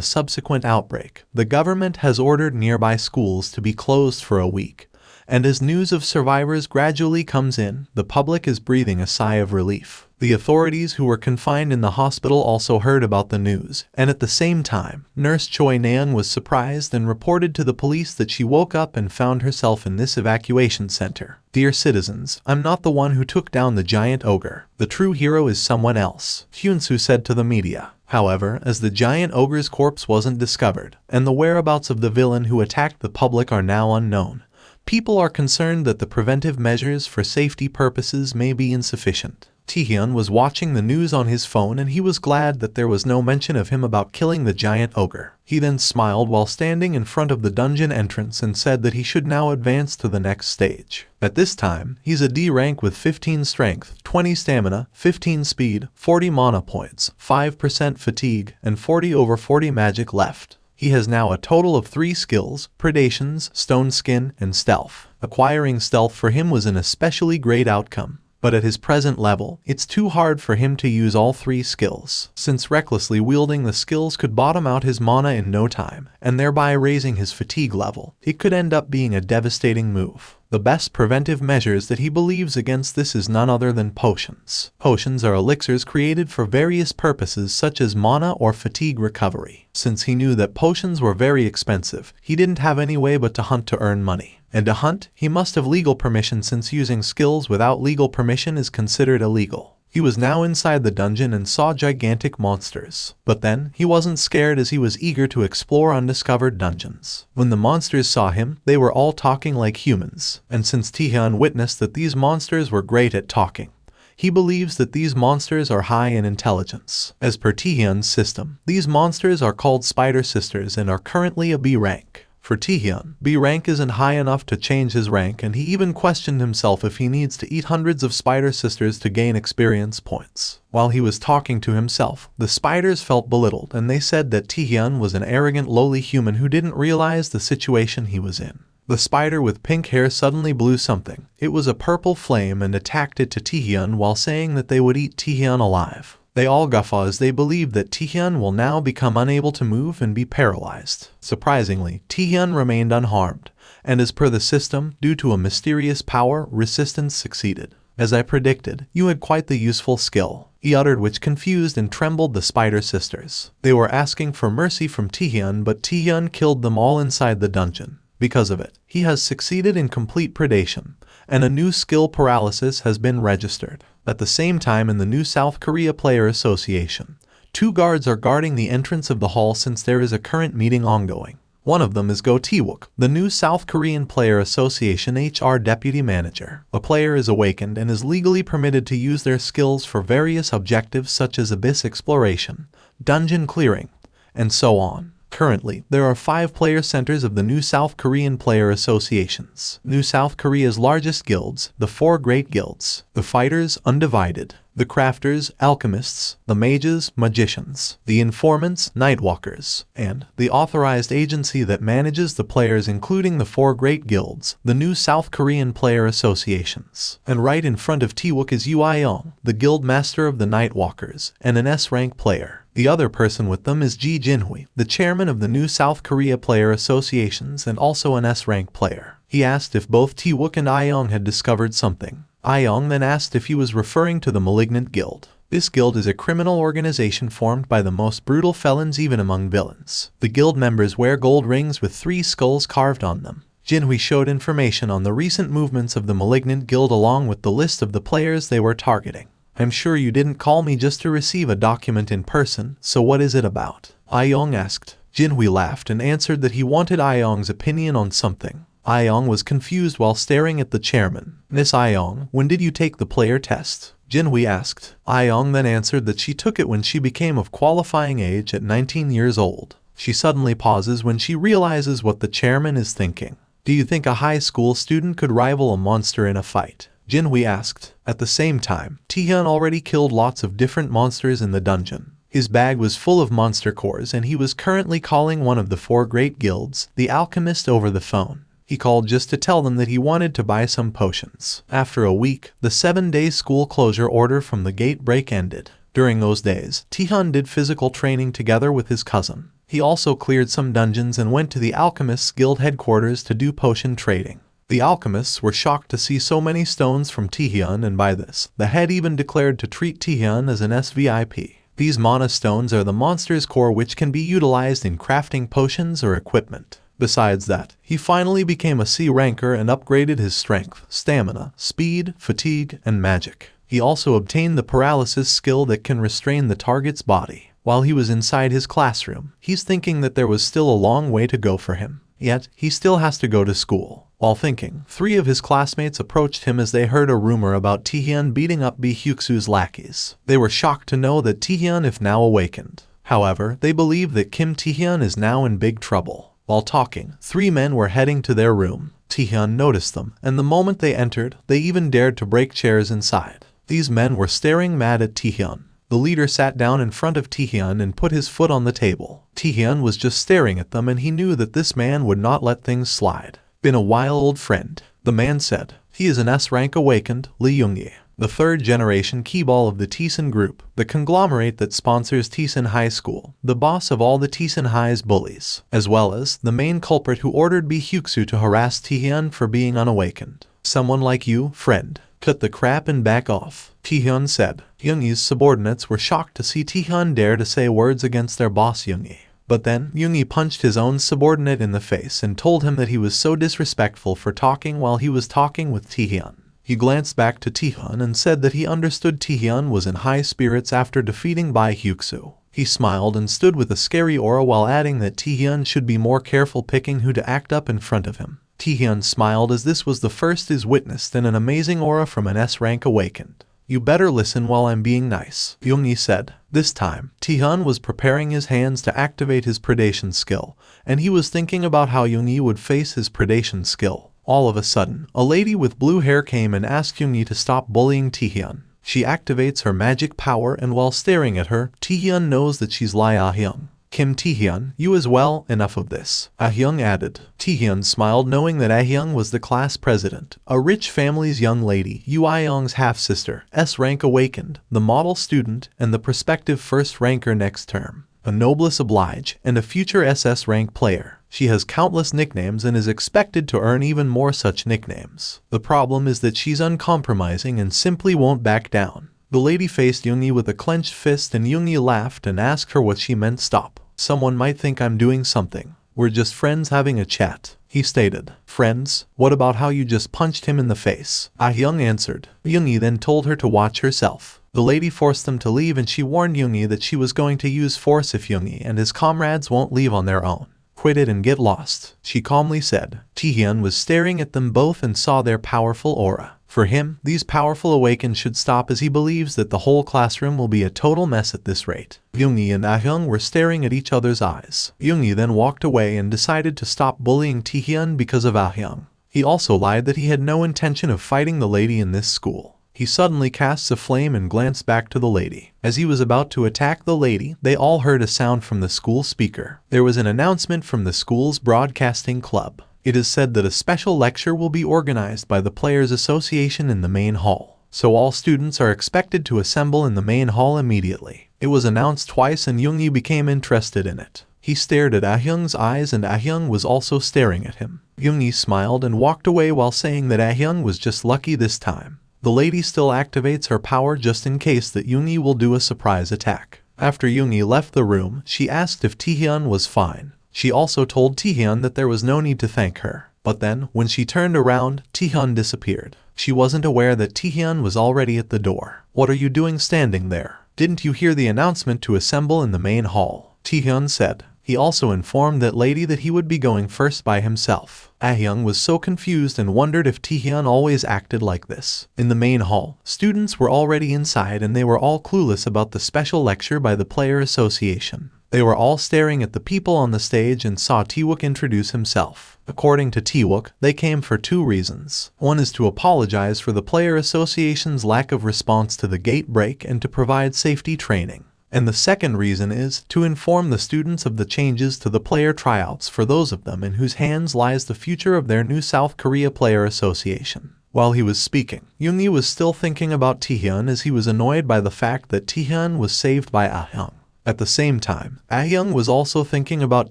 subsequent outbreak, the government has ordered nearby schools to be closed for a week. And as news of survivors gradually comes in, the public is breathing a sigh of relief. The authorities who were confined in the hospital also heard about the news, and at the same time, Nurse Choi Naeun was surprised and reported to the police that she woke up and found herself in this evacuation center. "Dear citizens, I'm not the one who took down the giant ogre. The true hero is someone else," Hyunsu said to the media. However, as the giant ogre's corpse wasn't discovered, and the whereabouts of the villain who attacked the public are now unknown, people are concerned that the preventive measures for safety purposes may be insufficient. Taehyun was watching the news on his phone and he was glad that there was no mention of him about killing the giant ogre. He then smiled while standing in front of the dungeon entrance and said that he should now advance to the next stage. At this time, he's a D rank with 15 strength, 20 stamina, 15 speed, 40 mana points, 5% fatigue, and 40/40 magic left. He has now a total of 3 skills: Predations, Stone Skin, and Stealth. Acquiring Stealth for him was an especially great outcome. But at his present level, it's too hard for him to use all 3 skills, since recklessly wielding the skills could bottom out his mana in no time, and thereby raising his fatigue level. It could end up being a devastating move. The best preventive measures that he believes against this is none other than potions. Potions are elixirs created for various purposes such as mana or fatigue recovery. Since he knew that potions were very expensive, he didn't have any way but to hunt to earn money. And to hunt, he must have legal permission since using skills without legal permission is considered illegal. He was now inside the dungeon and saw gigantic monsters. But then, he wasn't scared as he was eager to explore undiscovered dungeons. When the monsters saw him, they were all talking like humans. And since Taehyun witnessed that these monsters were great at talking, he believes that these monsters are high in intelligence. As per Taehyun's system, these monsters are called Spider Sisters and are currently a B rank. For Taehyun, B rank isn't high enough to change his rank, and he even questioned himself if he needs to eat hundreds of Spider Sisters to gain experience points. While he was talking to himself, the spiders felt belittled and they said that Taehyun was an arrogant lowly human who didn't realize the situation he was in. The spider with pink hair suddenly blew something. It was a purple flame and attacked it to Taehyun while saying that they would eat Taehyun alive. They all guffaw as they believe that Taehyun will now become unable to move and be paralyzed. Surprisingly, Taehyun remained unharmed, and as per the system, due to a mysterious power, resistance succeeded. "As I predicted, you had quite the useful skill," he uttered, which confused and trembled the Spider Sisters. They were asking for mercy from Taehyun, but Taehyun killed them all inside the dungeon. Because of it, he has succeeded in complete predation, and a new skill, Paralysis, has been registered. At the same time, in the new South Korea Player Association, 2 guards are guarding the entrance of the hall since there is a current meeting ongoing. One of them is Go Taewook, the new South Korean Player Association HR Deputy Manager. A player is awakened and is legally permitted to use their skills for various objectives such as abyss exploration, dungeon clearing, and so on. Currently, there are 5 player centers of the new South Korean Player Associations. New South Korea's largest guilds, the 4 great guilds: the Fighters, Undivided; the Crafters, Alchemists; the Mages, Magicians; the Informants, Nightwalkers; and the authorized agency that manages the players, including the 4 great guilds, the new South Korean Player Associations. And right in front of Taewook is Yu Aeong, the guild master of the Nightwalkers, and an S-rank player. The other person with them is Ji Jinhui, the chairman of the new South Korea Player Associations and also an S-rank player. He asked if both Taewook and Aeong had discovered something. Aeong then asked if he was referring to the Malignant Guild. This guild is a criminal organization formed by the most brutal felons even among villains. The guild members wear gold rings with 3 skulls carved on them. Jinhui showed information on the recent movements of the Malignant Guild along with the list of the players they were targeting. I'm sure you didn't call me just to receive a document in person, so what is it about? Ahyung asked. Jinhui laughed and answered that he wanted Ahyung's opinion on something. Ahyung was confused while staring at the chairman. Miss Ahyung, when did you take the player test? Jinhui asked. Ahyung then answered that she took it when she became of qualifying age at 19 years old. She suddenly pauses when she realizes what the chairman is thinking. Do you think a high school student could rival a monster in a fight? Jinhui asked. At the same time, Taehyun already killed lots of different monsters in the dungeon. His bag was full of monster cores and he was currently calling one of the 4 great guilds, the alchemist, over the phone. He called just to tell them that he wanted to buy some potions. After a week, the 7-day school closure order from the gate break ended. During those days, Taehyun did physical training together with his cousin. He also cleared some dungeons and went to the Alchemists Guild headquarters to do potion trading. The alchemists were shocked to see so many stones from Taehyun, and by this, the head even declared to treat Taehyun as an SVIP. These mana stones are the monster's core which can be utilized in crafting potions or equipment. Besides that, he finally became a C ranker and upgraded his strength, stamina, speed, fatigue, and magic. He also obtained the paralysis skill that can restrain the target's body. While he was inside his classroom, he's thinking that there was still a long way to go for him. Yet, he still has to go to school. While thinking, 3 of his classmates approached him as they heard a rumor about Taehyun beating up Hyuksu's lackeys. They were shocked to know that Taehyun is now awakened. However, they believe that Kim Taehyun is now in big trouble. While talking, 3 men were heading to their room. Taehyun noticed them, and the moment they entered, they even dared to break chairs inside. These men were staring mad at Taehyun. The leader sat down in front of Taehyun and put his foot on the table. Taehyun was just staring at them and he knew that this man would not let things slide. Been a while, old friend, the man said. He is an S-rank awakened, Lee Yungi, the 3rd generation keyball of the Tian group, the conglomerate that sponsors Tian High School, the boss of all the Tian High's bullies, as well as the main culprit who ordered Hyuksu to harass Taehyun for being unawakened. Someone like you, friend, cut the crap and back off, Taehyun said. Yungi's subordinates were shocked to see Taehyun dare to say words against their boss Yungi. But then, Yungi punched his own subordinate in the face and told him that he was so disrespectful for talking while he was talking with Taehyun. He glanced back to Taehyun and said that he understood Taehyun was in high spirits after defeating Hyuksu. He smiled and stood with a scary aura while adding that Taehyun should be more careful picking who to act up in front of him. Taehyun smiled as this was the first is witnessed in an amazing aura from an S-rank awakened. You better listen while I'm being nice, Yungi said. This time, Taehyun was preparing his hands to activate his predation skill, and he was thinking about how Yungi would face his predation skill. All of a sudden, a lady with blue hair came and asked Yungi to stop bullying Taehyun. She activates her magic power and while staring at her, Taehyun knows that she's Lai Ahyung. Kim Taehyun, you as well, enough of this, Ahyung added. Taehyun smiled knowing that Ahyung was the class president, a rich family's young lady, Yu Ahyung's half-sister, S-rank awakened, the model student, and the prospective first ranker next term, a noblesse oblige, and a future SS rank player. She has countless nicknames and is expected to earn even more such nicknames. The problem is that she's uncompromising and simply won't back down. The lady faced Yungi with a clenched fist and Yungi laughed and asked her what she meant. Stop. Someone might think I'm doing something. We're just friends having a chat, he stated. Friends? What about how you just punched him in the face? Ahyung answered. Yungi then told her to watch herself. The lady forced them to leave and she warned Yungi that she was going to use force if Yungi and his comrades won't leave on their own. Quit it and get lost, she calmly said. Taehyun was staring at them both and saw their powerful aura. For him, these powerful awakens should stop as he believes that the whole classroom will be a total mess at this rate. Yungi and Ahyung were staring at each other's eyes. Yungi then walked away and decided to stop bullying Taehyun because of Ahyung. He also lied that he had no intention of fighting the lady in this school. He suddenly casts a flame and glanced back to the lady. As he was about to attack the lady, they all heard a sound from the school speaker. There was an announcement from the school's broadcasting club. It is said that a special lecture will be organized by the Players Association in the main hall, so all students are expected to assemble in the main hall immediately. It was announced twice and Yungi became interested in it. He stared at Ahyung's eyes and Ahyung was also staring at him. Yungi smiled and walked away while saying that Ahyung was just lucky this time. The lady still activates her power just in case that Yungi will do a surprise attack. After Yungi left the room, she asked if Taehyun was fine. She also told Taehyun that there was no need to thank her. But then, when she turned around, Taehyun disappeared. She wasn't aware that Taehyun was already at the door. "What are you doing standing there? Didn't you hear the announcement to assemble in the main hall?" Taehyun said. He also informed that lady that he would be going first by himself. Taehyun was so confused and wondered if Taehyun always acted like this. In the main hall, students were already inside and they were all clueless about the special lecture by the Player Association. They were all staring at the people on the stage and saw Taewook introduce himself. According to Taewook, they came for two reasons. One is to apologize for the Player Association's lack of response to the gate break and to provide safety training. And the second reason is to inform the students of the changes to the player tryouts for those of them in whose hands lies the future of their new South Korea Player Association. While he was speaking, Yungi was still thinking about Taehyun as he was annoyed by the fact that Taehyun was saved by Taehyun. At the same time, Taehyun was also thinking about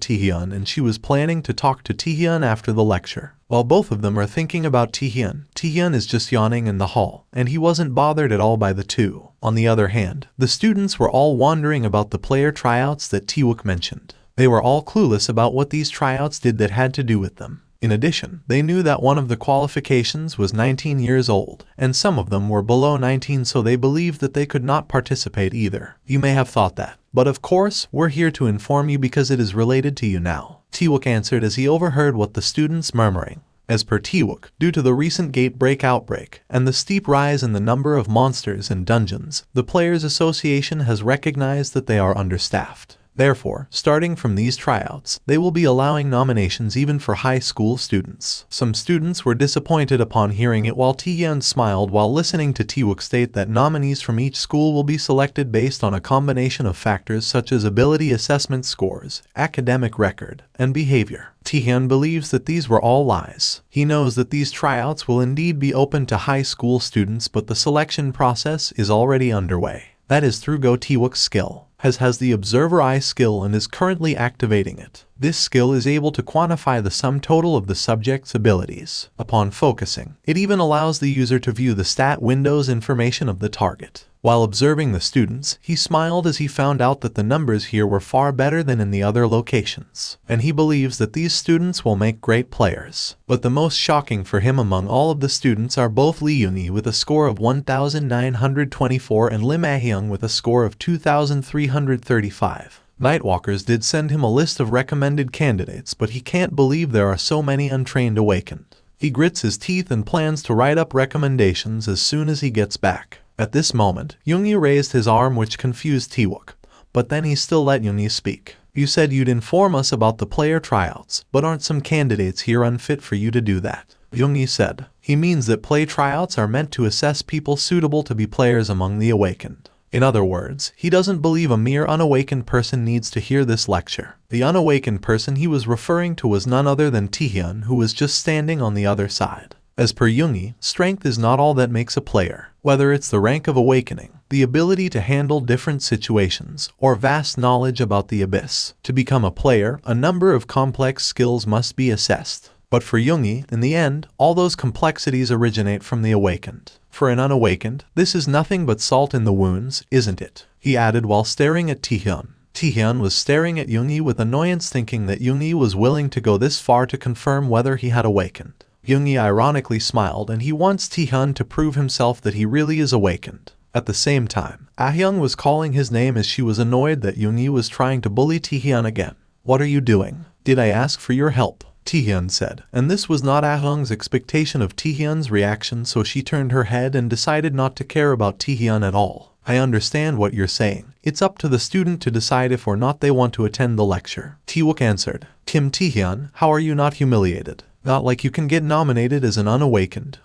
Taehyun and she was planning to talk to Taehyun after the lecture. While both of them are thinking about Taehyun, Taehyun is just yawning in the hall, and he wasn't bothered at all by the two. On the other hand, the students were all wondering about the player tryouts that Taewook mentioned. They were all clueless about what these tryouts did that had to do with them. In addition, they knew that one of the qualifications was 19 years old, and some of them were below 19, so they believed that they could not participate either. You may have thought that, but of course, we're here to inform you because it is related to you now, Taewook answered as he overheard what the students murmuring. As per Taewook, due to the recent gate break outbreak and the steep rise in the number of monsters and dungeons, the Players Association has recognized that they are understaffed. Therefore, starting from these tryouts, they will be allowing nominations even for high school students. Some students were disappointed upon hearing it, while Taehyun smiled while listening to Taewook state that nominees from each school will be selected based on a combination of factors such as ability assessment scores, academic record, and behavior. Taehyun believes that these were all lies. He knows that these tryouts will indeed be open to high school students, but the selection process is already underway. That is through Go Taewook's skill. Has the Observer Eye skill and is currently activating it. This skill is able to quantify the sum total of the subject's abilities. Upon focusing, it even allows the user to view the stat window's information of the target. While observing the students, he smiled as he found out that the numbers here were far better than in the other locations, and he believes that these students will make great players. But the most shocking for him among all of the students are both Lee Yuni with a score of 1,924 and Lim Ahyung with a score of 2,335. Nightwalkers did send him a list of recommended candidates, but he can't believe there are so many untrained awakened. He grits his teeth and plans to write up recommendations as soon as he gets back. At this moment, Yungi raised his arm, which confused Taewook, but then he still let Yungi speak. "You said you'd inform us about the player tryouts, but aren't some candidates here unfit for you to do that?" Yungi said. He means that play tryouts are meant to assess people suitable to be players among the awakened. In other words, he doesn't believe a mere unawakened person needs to hear this lecture. The unawakened person he was referring to was none other than Taehyun, who was just standing on the other side. As per Yungi, strength is not all that makes a player. Whether it's the rank of awakening, the ability to handle different situations, or vast knowledge about the abyss. To become a player, a number of complex skills must be assessed. But for Yungi, in the end, all those complexities originate from the awakened. For an unawakened, this is nothing but salt in the wounds, isn't it? He added while staring at Taehyun. Taehyun was staring at Yungi with annoyance, thinking that Yungi was willing to go this far to confirm whether he had awakened. Yungi ironically smiled, and he wants Taehyun to prove himself that he really is awakened. At the same time, Ahyung was calling his name as she was annoyed that Yungi was trying to bully Taehyun again. "What are you doing? Did I ask for your help?" Taehyun said, and this was not Ahyung's expectation of Taehyun's reaction, so she turned her head and decided not to care about Taehyun at all. "I understand what you're saying. It's up to the student to decide if or not they want to attend the lecture," Taewook answered. "Kim Taehyun, how are you not humiliated? Not like you can get nominated as an unawakened,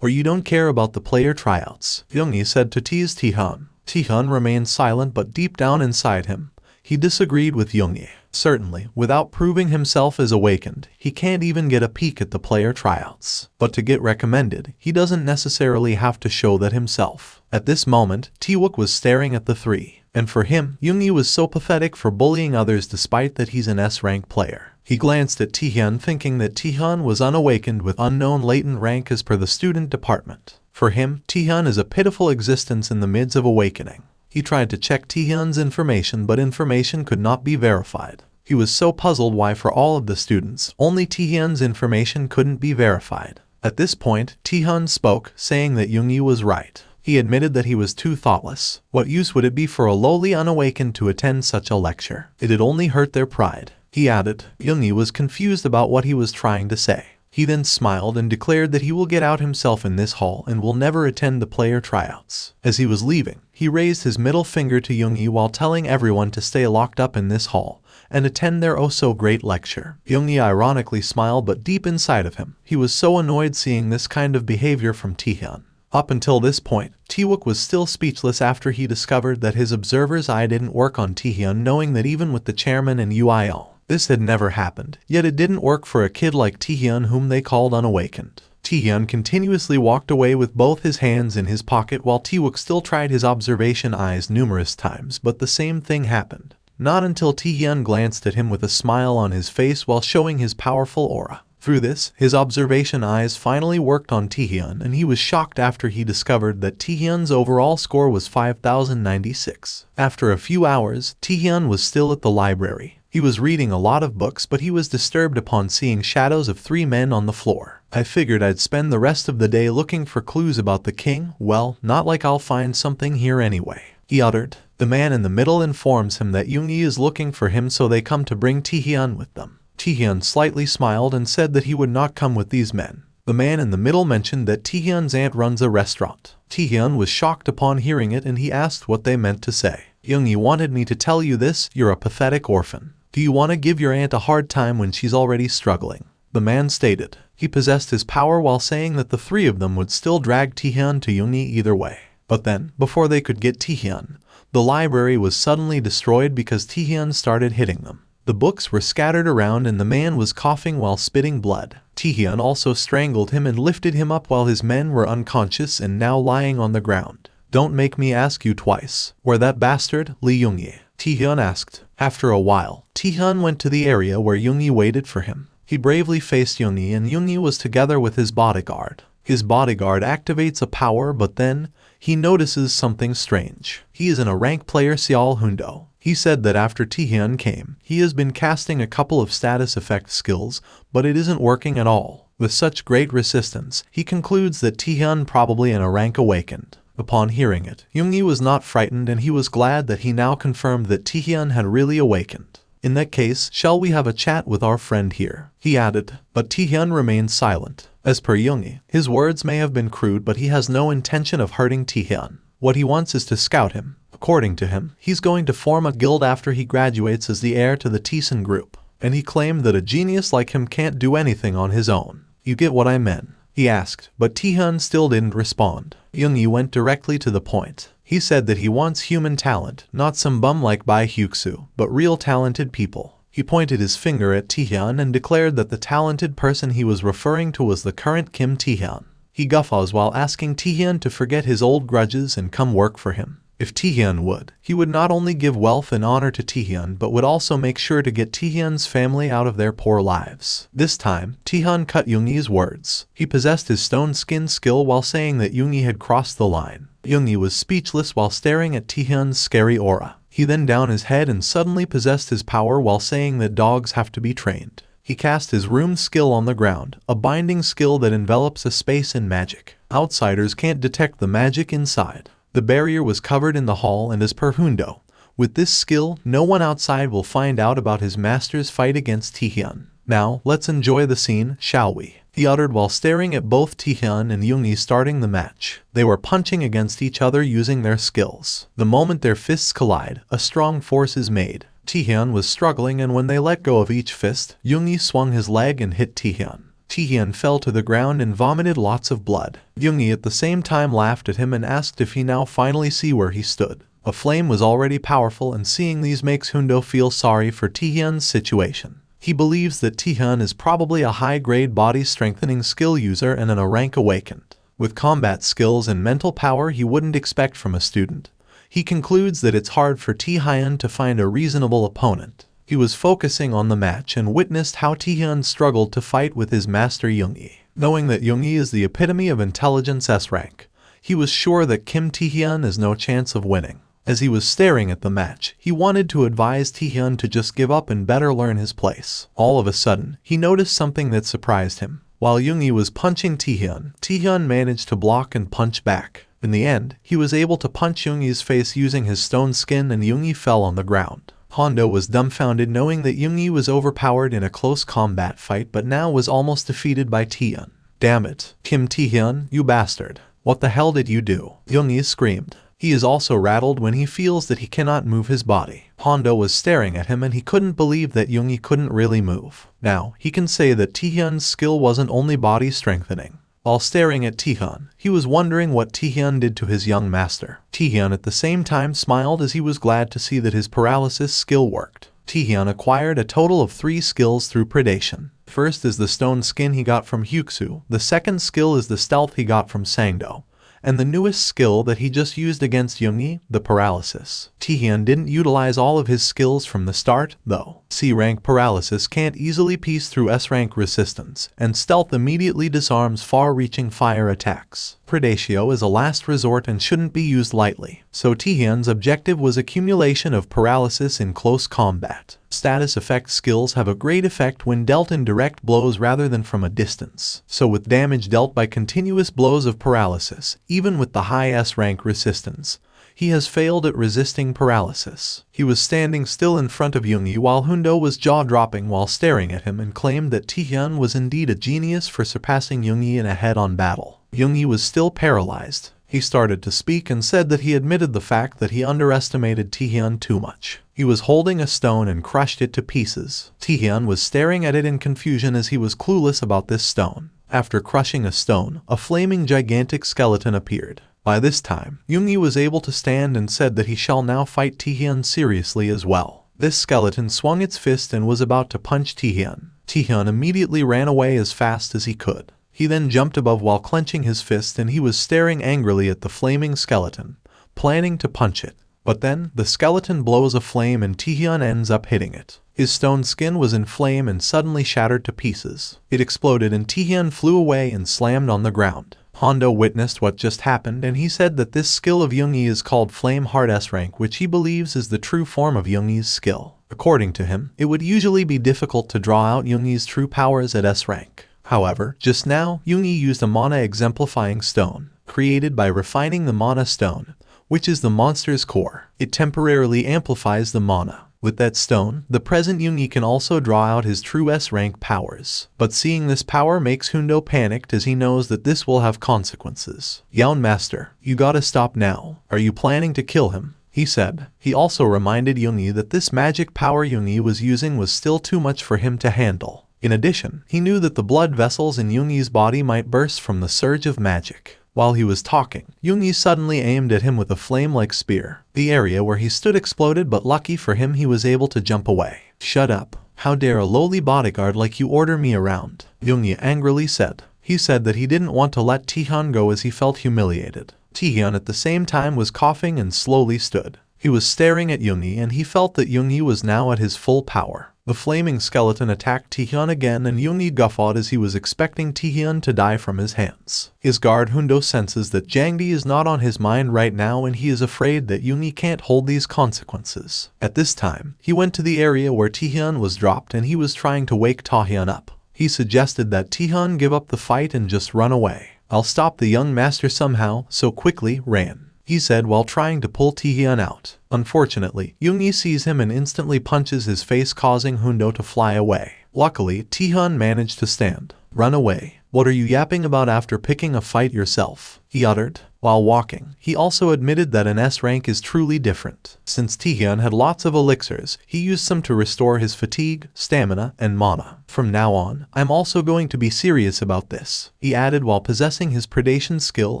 or you don't care about the player tryouts," Yungi said to tease Taehyun. Taehyun remained silent, but deep down inside him, he disagreed with Yungi. Certainly, without proving himself as awakened, he can't even get a peek at the player tryouts. But to get recommended, he doesn't necessarily have to show that himself. At this moment, Taewook was staring at the three, and for him, Yungi was so pathetic for bullying others despite that he's an S-rank player. He glanced at Taehyun, thinking that Taehyun was unawakened with unknown latent rank as per the student department. For him, Taehyun is a pitiful existence in the midst of awakening. He tried to check Taehyun's information, but information could not be verified. He was so puzzled why for all of the students, only Taehyun's information couldn't be verified. At this point, Taehyun spoke, saying that Yungi was right. He admitted that he was too thoughtless. What use would it be for a lowly unawakened to attend such a lecture? It'd only hurt their pride. He added. Yungi was confused about what he was trying to say. He then smiled and declared that he will get out himself in this hall and will never attend the player tryouts. As he was leaving, he raised his middle finger to Yungi while telling everyone to stay locked up in this hall and attend their oh-so-great lecture. Yungi ironically smiled, but deep inside of him, he was so annoyed seeing this kind of behavior from Taehyun. Up until this point, Taewook was still speechless after he discovered that his observer's eye didn't work on Taehyun, knowing that even with the chairman and UIO, this had never happened. Yet it didn't work for a kid like Taehyun, whom they called unawakened. Taehyun continuously walked away with both his hands in his pocket while Taewook still tried his observation eyes numerous times, but the same thing happened. Not until Taehyun glanced at him with a smile on his face while showing his powerful aura. Through this, his observation eyes finally worked on Taehyun, and he was shocked after he discovered that Taehyun's overall score was 5096. After a few hours, Taehyun was still at the library. He was reading a lot of books, but he was disturbed upon seeing shadows of 3 men on the floor. I figured I'd spend the rest of the day looking for clues about the king. Well, not like I'll find something here anyway, he uttered. The man in the middle informs him that Yungi is looking for him, so they come to bring Taehyun with them. Taehyun slightly smiled and said that he would not come with these men. The man in the middle mentioned that Taehyun's aunt runs a restaurant. Taehyun was shocked upon hearing it and he asked what they meant to say. Yungi wanted me to tell you this, you're a pathetic orphan. Do you want to give your aunt a hard time when she's already struggling? The man stated. He possessed his power while saying that the 3 of them would still drag Taehyun to Yungi either way. But then, before they could get Taehyun, the library was suddenly destroyed because Taehyun started hitting them. The books were scattered around and the man was coughing while spitting blood. Taehyun also strangled him and lifted him up while his men were unconscious and now lying on the ground. Don't make me ask you twice. Where that bastard, Lee Yungi? Taehyun asked. After a while, Taehyun went to the area where Yungi waited for him. He bravely faced Yungi and Yungi was together with his bodyguard. His bodyguard activates a power, but then he notices something strange. He is in a rank player Seol Hundo. He said that after Taehyun came, he has been casting a couple of status effect skills, but it isn't working at all. With such great resistance, he concludes that Taehyun probably in a rank awakened. Upon hearing it, Yungi was not frightened and he was glad that he now confirmed that Taehyun had really awakened. In that case, shall we have a chat with our friend here? He added, but Taehyun remained silent. As per Yungi, his words may have been crude, but he has no intention of hurting Taehyun. What he wants is to scout him. According to him, he's going to form a guild after he graduates as the heir to the Tian group, and he claimed that a genius like him can't do anything on his own. You get what I meant? He asked, but Taehyun still didn't respond. Yungi went directly to the point. He said that he wants human talent, not some bum like Bai Hyuksu, but real talented people. He pointed his finger at Taehyun and declared that the talented person he was referring to was the current Kim Taehyun. He guffaws while asking Taehyun to forget his old grudges and come work for him. If Taehyun would, he would not only give wealth and honor to Taehyun but would also make sure to get Taehyun's family out of their poor lives. This time, Taehyun cut Yungi's words. He possessed his stone skin skill while saying that Yungi had crossed the line. Yungi was speechless while staring at Taehyun's scary aura. He then downed his head and suddenly possessed his power while saying that dogs have to be trained. He cast his room skill on the ground, a binding skill that envelops a space in magic. Outsiders can't detect the magic inside. The barrier was covered in the hall, and as per Hundo, with this skill, no one outside will find out about his master's fight against Taehyun. Now, let's enjoy the scene, shall we? He uttered while staring at both Taehyun and Yungi starting the match. They were punching against each other using their skills. The moment their fists collide, a strong force is made. Taehyun was struggling, and when they let go of each fist, Yungi swung his leg and hit Taehyun. Taehyun fell to the ground and vomited lots of blood. Yungi at the same time laughed at him and asked if he now finally see where he stood. A flame was already powerful, and seeing these makes Hundo feel sorry for Taehyun's situation. He believes that Taehyun is probably a high-grade body-strengthening skill user and a rank awakened. With combat skills and mental power he wouldn't expect from a student, he concludes that it's hard for Taehyun to find a reasonable opponent. He was focusing on the match and witnessed how Taehyun struggled to fight with his master Yungi. Knowing that Yungi is the epitome of intelligence S-rank, he was sure that Kim Taehyun has no chance of winning. As he was staring at the match, he wanted to advise Taehyun to just give up and better learn his place. All of a sudden, he noticed something that surprised him. While Yungi was punching Taehyun, Taehyun managed to block and punch back. In the end, he was able to punch Yungi's face using his stone skin and Yungi fell on the ground. Hondo was dumbfounded knowing that Yungi was overpowered in a close combat fight but now was almost defeated by Tian. "Damn it, Kim Taehyun, you bastard. What the hell did you do?" Yungi screamed. He is also rattled when he feels that he cannot move his body. Hondo was staring at him and he couldn't believe that Yungi couldn't really move. Now, he can say that Taehyun's skill wasn't only body strengthening. While staring at Taehyun, he was wondering what Taehyun did to his young master. Taehyun at the same time smiled as he was glad to see that his paralysis skill worked. Taehyun acquired a total of 3 skills through Predation. First is the stone skin he got from Hyuksu, the second skill is the stealth he got from Sangdo, and the newest skill that he just used against Yungi, the Paralysis. Taehyun didn't utilize all of his skills from the start, though. C-rank Paralysis can't easily piece through S-rank resistance, and Stealth immediately disarms far-reaching fire attacks. Predation is a last resort and shouldn't be used lightly, so Taehyun's objective was accumulation of Paralysis in close combat. Status effect skills have a great effect when dealt in direct blows rather than from a distance. So with damage dealt by continuous blows of Paralysis, even with the high S-rank resistance, he has failed at resisting Paralysis. He was standing still in front of Yungi while Hondo was jaw-dropping while staring at him and claimed that Taehyun was indeed a genius for surpassing Yungi in a head-on battle. Yungi was still paralyzed. He started to speak and said that he admitted the fact that he underestimated Taehyun too much. He was holding a stone and crushed it to pieces. Taehyun was staring at it in confusion as he was clueless about this stone. After crushing a stone, a flaming gigantic skeleton appeared. By this time, Yungi was able to stand and said that he shall now fight Taehyun seriously as well. This skeleton swung its fist and was about to punch Taehyun. Taehyun immediately ran away as fast as he could. He then jumped above while clenching his fist and he was staring angrily at the flaming skeleton, planning to punch it. But then, the skeleton blows a flame and Taehyun ends up hitting it. His stone skin was in flame and suddenly shattered to pieces. It exploded and Taehyun flew away and slammed on the ground. Hondo witnessed what just happened and he said that this skill of Yungi is called Flame Heart S-rank, which he believes is the true form of Yungi's skill. According to him, it would usually be difficult to draw out Yungi's true powers at S-rank. However, just now, Yungi used a mana exemplifying stone, created by refining the mana stone, which is the monster's core. It temporarily amplifies the mana. With that stone, the present Yungi can also draw out his true S-rank powers. But seeing this power makes Hondo panicked as he knows that this will have consequences. "Young master, you gotta stop now. Are you planning to kill him?" he said. He also reminded Yungi that this magic power Yungi was using was still too much for him to handle. In addition, he knew that the blood vessels in Yungi's body might burst from the surge of magic. While he was talking, Yungi suddenly aimed at him with a flame-like spear. The area where he stood exploded, but lucky for him he was able to jump away. "Shut up. How dare a lowly bodyguard like you order me around?" Yungi angrily said. He said that he didn't want to let Taehyun go as he felt humiliated. Taehyun at the same time was coughing and slowly stood. He was staring at Yungi and he felt that Yungi was now at his full power. The flaming skeleton attacked Taehyun again and Yungi guffawed as he was expecting Taehyun to die from his hands. His guard Hondo senses that Jangdi is not on his mind right now and he is afraid that Yungi can't hold these consequences. At this time, he went to the area where Taehyun was dropped and he was trying to wake Taehyun up. He suggested that Taehyun give up the fight and just run away. "I'll stop the young master somehow," so quickly ran, he said while trying to pull Taehyun out. Unfortunately, Yungi sees him and instantly punches his face, causing Hondo to fly away. Luckily, Taehyun managed to stand. "Run away. What are you yapping about after picking a fight yourself?" he uttered. While walking, he also admitted that an S rank is truly different. Since Taehyun had lots of elixirs, he used some to restore his fatigue, stamina, and mana. "From now on, I'm also going to be serious about this," he added while possessing his predation skill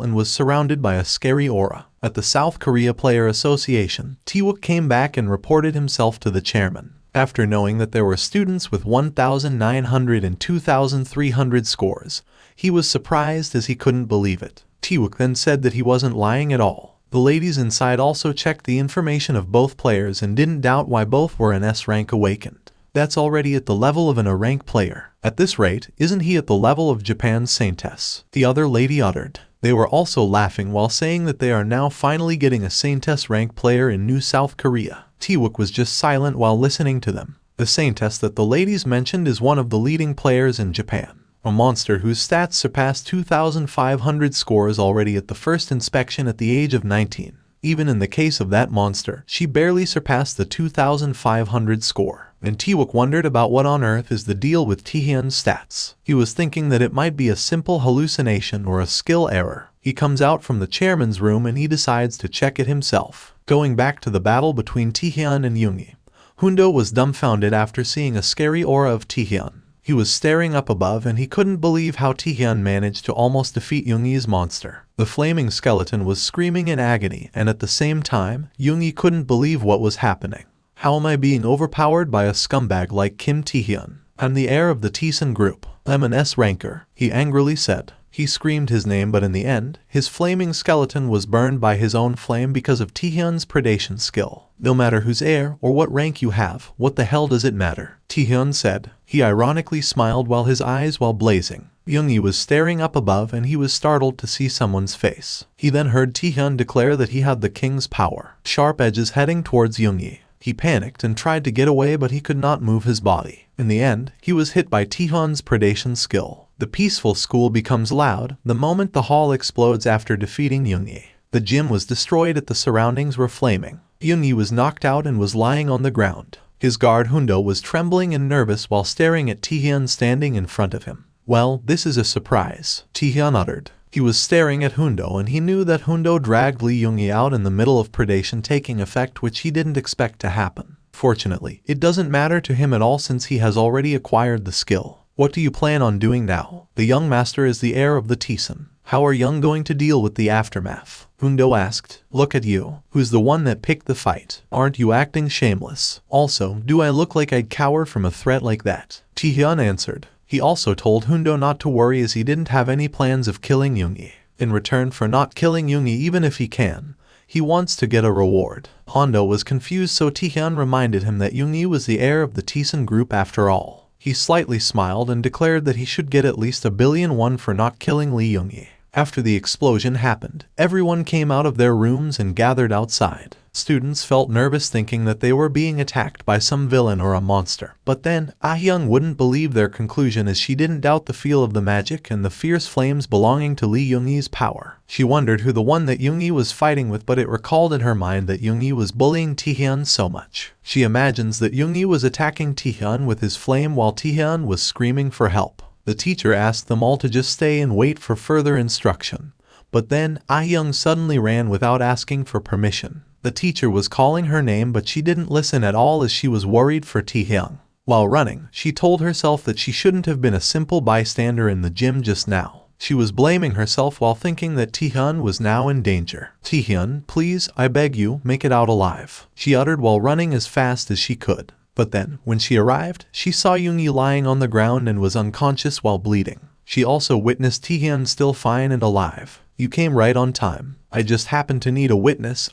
and was surrounded by a scary aura. At the South Korea Player Association, Taehyun came back and reported himself to the chairman. After knowing that there were students with 1,900 and 2,300 scores, he was surprised as he couldn't believe it. Taehyun then said that he wasn't lying at all. The ladies inside also checked the information of both players and didn't doubt why both were an S rank awakened. That's already at the level of an A rank player. At this rate, isn't he at the level of Japan's Saintess? The other lady uttered. They were also laughing while saying that they are now finally getting a Saintess rank player in New South Korea. Taehyun was just silent while listening to them. The Saintess that the ladies mentioned is one of the leading players in Japan. a monster whose stats surpassed 2,500 scores already at the first inspection at the age of 19. Even in the case of that monster, she barely surpassed the 2,500 score. And Taehyun wondered about what on earth is the deal with Taehyun's stats. He was thinking that it might be a simple hallucination or a skill error. He comes out from the chairman's room and he decides to check it himself. Going back to the battle between Taehyun and Yungi, Hundo was dumbfounded after seeing a scary aura of Taehyun. He was staring up above and he couldn't believe how Taehyun managed to almost defeat Yungi's monster. The flaming skeleton was screaming in agony, and at the same time, Yungi couldn't believe what was happening. How am I being overpowered by a scumbag like Kim Taehyun? I'm the heir of the Taehyun group. I'm an S ranker, he angrily said. He screamed his name, but in the end, his flaming skeleton was burned by his own flame because of Taehyun's predation skill. No matter who's heir or what rank you have, what the hell does it matter? Taehyun said. He ironically smiled while his eyes were blazing. Yungi was staring up above and he was startled to see someone's face. He then heard Taehyun declare that he had the king's power. Sharp edges heading towards Yungi. He panicked and tried to get away, but he could not move his body. In the end, he was hit by Taehyun's predation skill. The peaceful school becomes loud the moment the hall explodes after defeating Yungi. The gym was destroyed and the surroundings were flaming. Yungi was knocked out and was lying on the ground. His guard Hundo was trembling and nervous while staring at Taehyun standing in front of him. Well, this is a surprise, Taehyun uttered. He was staring at Hundo and he knew that Hundo dragged Lee Yungi out in the middle of predation taking effect, which he didn't expect to happen. Fortunately, it doesn't matter to him at all since he has already acquired the skill. What do you plan on doing now? The young master is the heir of the Taehyun. How are Young going to deal with the aftermath? Hundo asked. Look at you. Who's the one that picked the fight? Aren't you acting shameless? Also, do I look like I'd cower from a threat like that? Taehyun answered. He also told Hundo not to worry as he didn't have any plans of killing Yungi. In return for not killing Yungi even if he can, he wants to get a reward. Hundo was confused, so Taehyun reminded him that Yungi was the heir of the Taehyun group after all. He slightly smiled and declared that he should get at least 1,000,000,000 for not killing Lee Yungi. After the explosion happened, everyone came out of their rooms and gathered outside. Students felt nervous thinking that they were being attacked by some villain or a monster. But then, Ah-hyung wouldn't believe their conclusion as she didn't doubt the feel of the magic and the fierce flames belonging to Lee Yungi's power. She wondered who the one that Yungi was fighting with, but it recalled in her mind that Yungi was bullying Taehyun so much. She imagines that Yungi was attacking Taehyun with his flame while Taehyun was screaming for help. The teacher asked them all to just stay and wait for further instruction. But then, Ah-hyung suddenly ran without asking for permission. The teacher was calling her name, but she didn't listen at all as she was worried for Taehyun. While running, she told herself that she shouldn't have been a simple bystander in the gym just now. She was blaming herself while thinking that Taehyun was now in danger. Taehyun, please, I beg you, make it out alive, she uttered while running as fast as she could. But then, when she arrived, she saw Yungi lying on the ground and was unconscious while bleeding. She also witnessed Taehyun still fine and alive. You came right on time. I just happened to need a witness,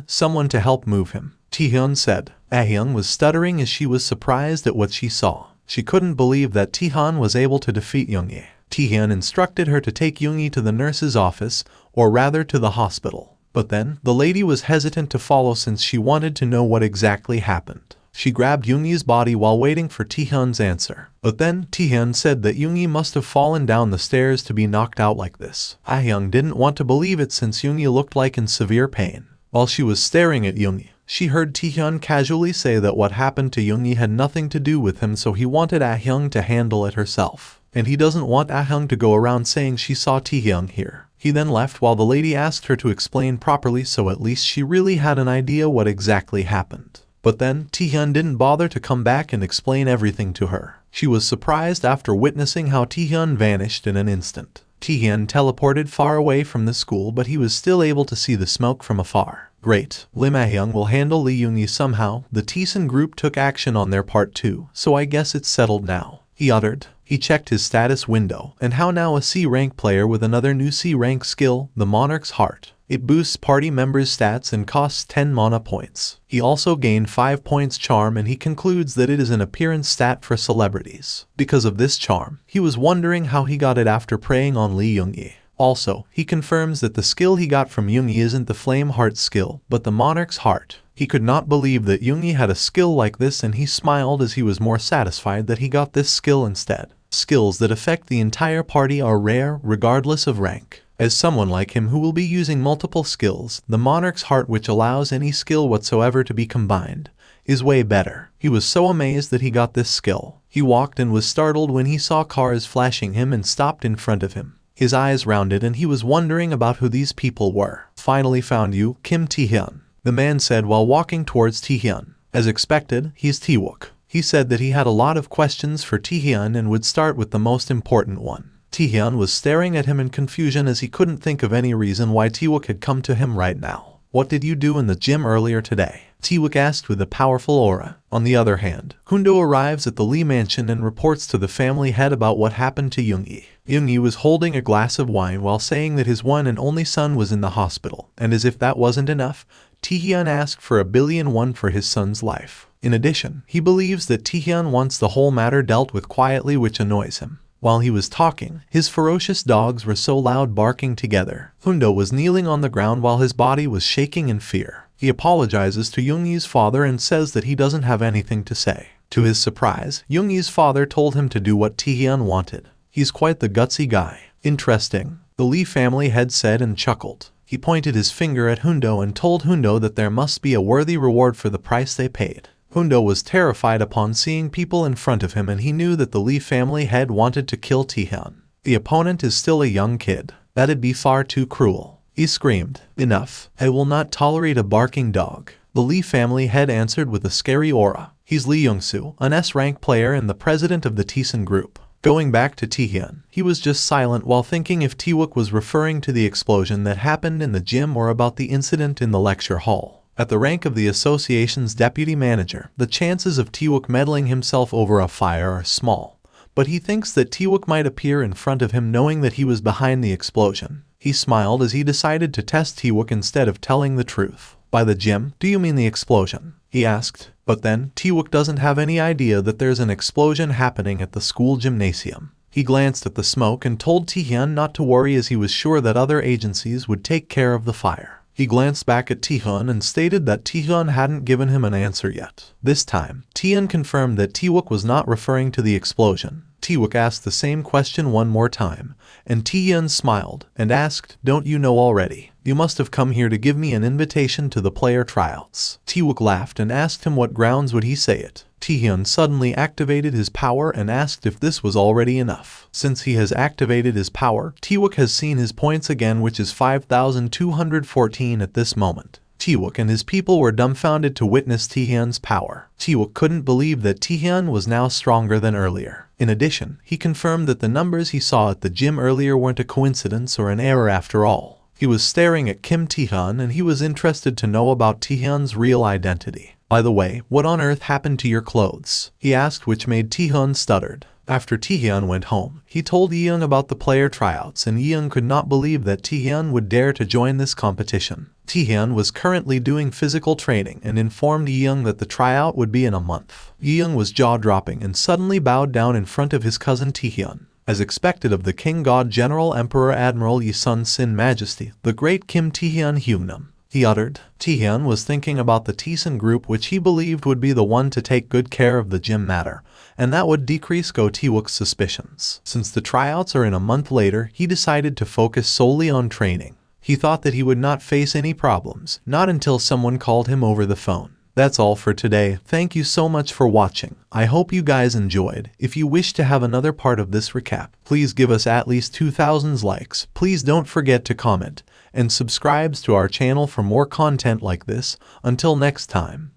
someone to help move him, Taehyun said. Ah-hyung was stuttering as she was surprised at what she saw. She couldn't believe that Taehyun was able to defeat Yungi. Taehyun instructed her to take Yungi to the nurse's office, or rather to the hospital. But then, the lady was hesitant to follow since she wanted to know what exactly happened. She grabbed Yungi's body while waiting for Taehyun's answer. But then, Taehyun said that Yungi must have fallen down the stairs to be knocked out like this. Ah-hyung didn't want to believe it since Yungi looked like in severe pain. While she was staring at Yungi, she heard Taehyun casually say that what happened to Yungi had nothing to do with him, so he wanted Ah-hyung to handle it herself. And he doesn't want Ah-hyung to go around saying she saw Taehyun here. He then left while the lady asked her to explain properly, so at least she really had an idea what exactly happened. But then, Taehyun didn't bother to come back and explain everything to her. She was surprised after witnessing how Taehyun vanished in an instant. Taehyun teleported far away from the school, but he was still able to see the smoke from afar. Great. Lim Ah-hyung will handle Lee Yungi somehow. The Taehyun group took action on their part too, so I guess it's settled now, he uttered. He checked his status window, and how now a C-rank player with another new C-rank skill, the Monarch's Heart. It boosts party members' stats and costs 10 mana points. He also gained 5 points charm, and he concludes that it is an appearance stat for celebrities. Because of this charm, he was wondering how he got it after preying on Lee Yungi. Also, he confirms that the skill he got from Yungi isn't the Flame Heart skill, but the Monarch's Heart. He could not believe that Yungi had a skill like this, and he smiled as he was more satisfied that he got this skill instead. Skills that affect the entire party are rare, regardless of rank. As someone like him who will be using multiple skills, the monarch's heart, which allows any skill whatsoever to be combined, is way better. He was so amazed that he got this skill. He walked and was startled when he saw cars flashing him and stopped in front of him. His eyes rounded and he was wondering about who these people were. Finally found you, Kim Taehyun, the man said while walking towards Taehyun. As expected, he's Taewook. He said that he had a lot of questions for Taehyun and would start with the most important one. Taehyun was staring at him in confusion as he couldn't think of any reason why Taewook had come to him right now. What did you do in the gym earlier today? Taewook asked with a powerful aura. On the other hand, Hundo arrives at the Lee mansion and reports to the family head about what happened to Yungi. Yungi was holding a glass of wine while saying that his one and only son was in the hospital, and as if that wasn't enough, Taehyun asked for 1,000,000,000 won for his son's life. In addition, he believes that Taehyun wants the whole matter dealt with quietly, which annoys him. While he was talking, his ferocious dogs were so loud, barking together. Hundo was kneeling on the ground while his body was shaking in fear. He apologizes to Yungi's father and says that he doesn't have anything to say. To his surprise, Yungi's father told him to do what Taehyun wanted. He's quite the gutsy guy. Interesting, the Lee family head said and chuckled. He pointed his finger at Hundo and told Hundo that there must be a worthy reward for the price they paid. Hundo was terrified upon seeing people in front of him, and he knew that the Lee family head wanted to kill Taehyun. The opponent is still a young kid. That'd be far too cruel. He screamed, "Enough. I will not tolerate a barking dog." The Lee family head answered with a scary aura. He's Lee Young-soo, an S-rank player and the president of the Tian group. Going back to Taehyun, he was just silent while thinking if Taewook was referring to the explosion that happened in the gym or about the incident in the lecture hall. At the rank of the association's deputy manager, the chances of Taewook meddling himself over a fire are small, but he thinks that Taewook might appear in front of him knowing that he was behind the explosion. He smiled as he decided to test Taewook instead of telling the truth. "By the gym, do you mean the explosion?" he asked. But then, Taewook doesn't have any idea that there's an explosion happening at the school gymnasium. He glanced at the smoke and told Taehyun not to worry as he was sure that other agencies would take care of the fire. He glanced back at Taehyun and stated that Taehyun hadn't given him an answer yet. This time, Tian confirmed that Taewook was not referring to the explosion. Taewook asked the same question one more time, and Taehyun smiled and asked, "Don't you know already? You must have come here to give me an invitation to the player tryouts." Taewook laughed and asked him what grounds would he say it. Taehyun suddenly activated his power and asked if this was already enough. Since he has activated his power, Taewook has seen his points again, which is 5,214 at this moment. Taewook and his people were dumbfounded to witness Taehyun's power. Taewook couldn't believe that Taehyun was now stronger than earlier. In addition, he confirmed that the numbers he saw at the gym earlier weren't a coincidence or an error after all. He was staring at Kim Taehyun and he was interested to know about Taehyun's real identity. "By the way, what on earth happened to your clothes?" he asked, which made Taehyun stuttered. After Taehyun went home, he told Yeung about the player tryouts, and Yeung could not believe that Taehyun would dare to join this competition. Taehyun was currently doing physical training and informed Yeung that the tryout would be in a month. Yeung was jaw-dropping and suddenly bowed down in front of his cousin Taehyun. As expected of the King God General Emperor Admiral Yesun Sin Majesty, the great Kim Taehyun Hyungnam, he uttered. Taehyun was thinking about the Tian group, which he believed would be the one to take good care of the gym matter, and that would decrease Go Taewook's suspicions. Since the tryouts are in a month later, he decided to focus solely on training. He thought that he would not face any problems, not until someone called him over the phone. That's all for today. Thank you so much for watching. I hope you guys enjoyed. If you wish to have another part of this recap, please give us at least 2,000 likes. Please don't forget to comment and subscribe to our channel for more content like this. Until next time.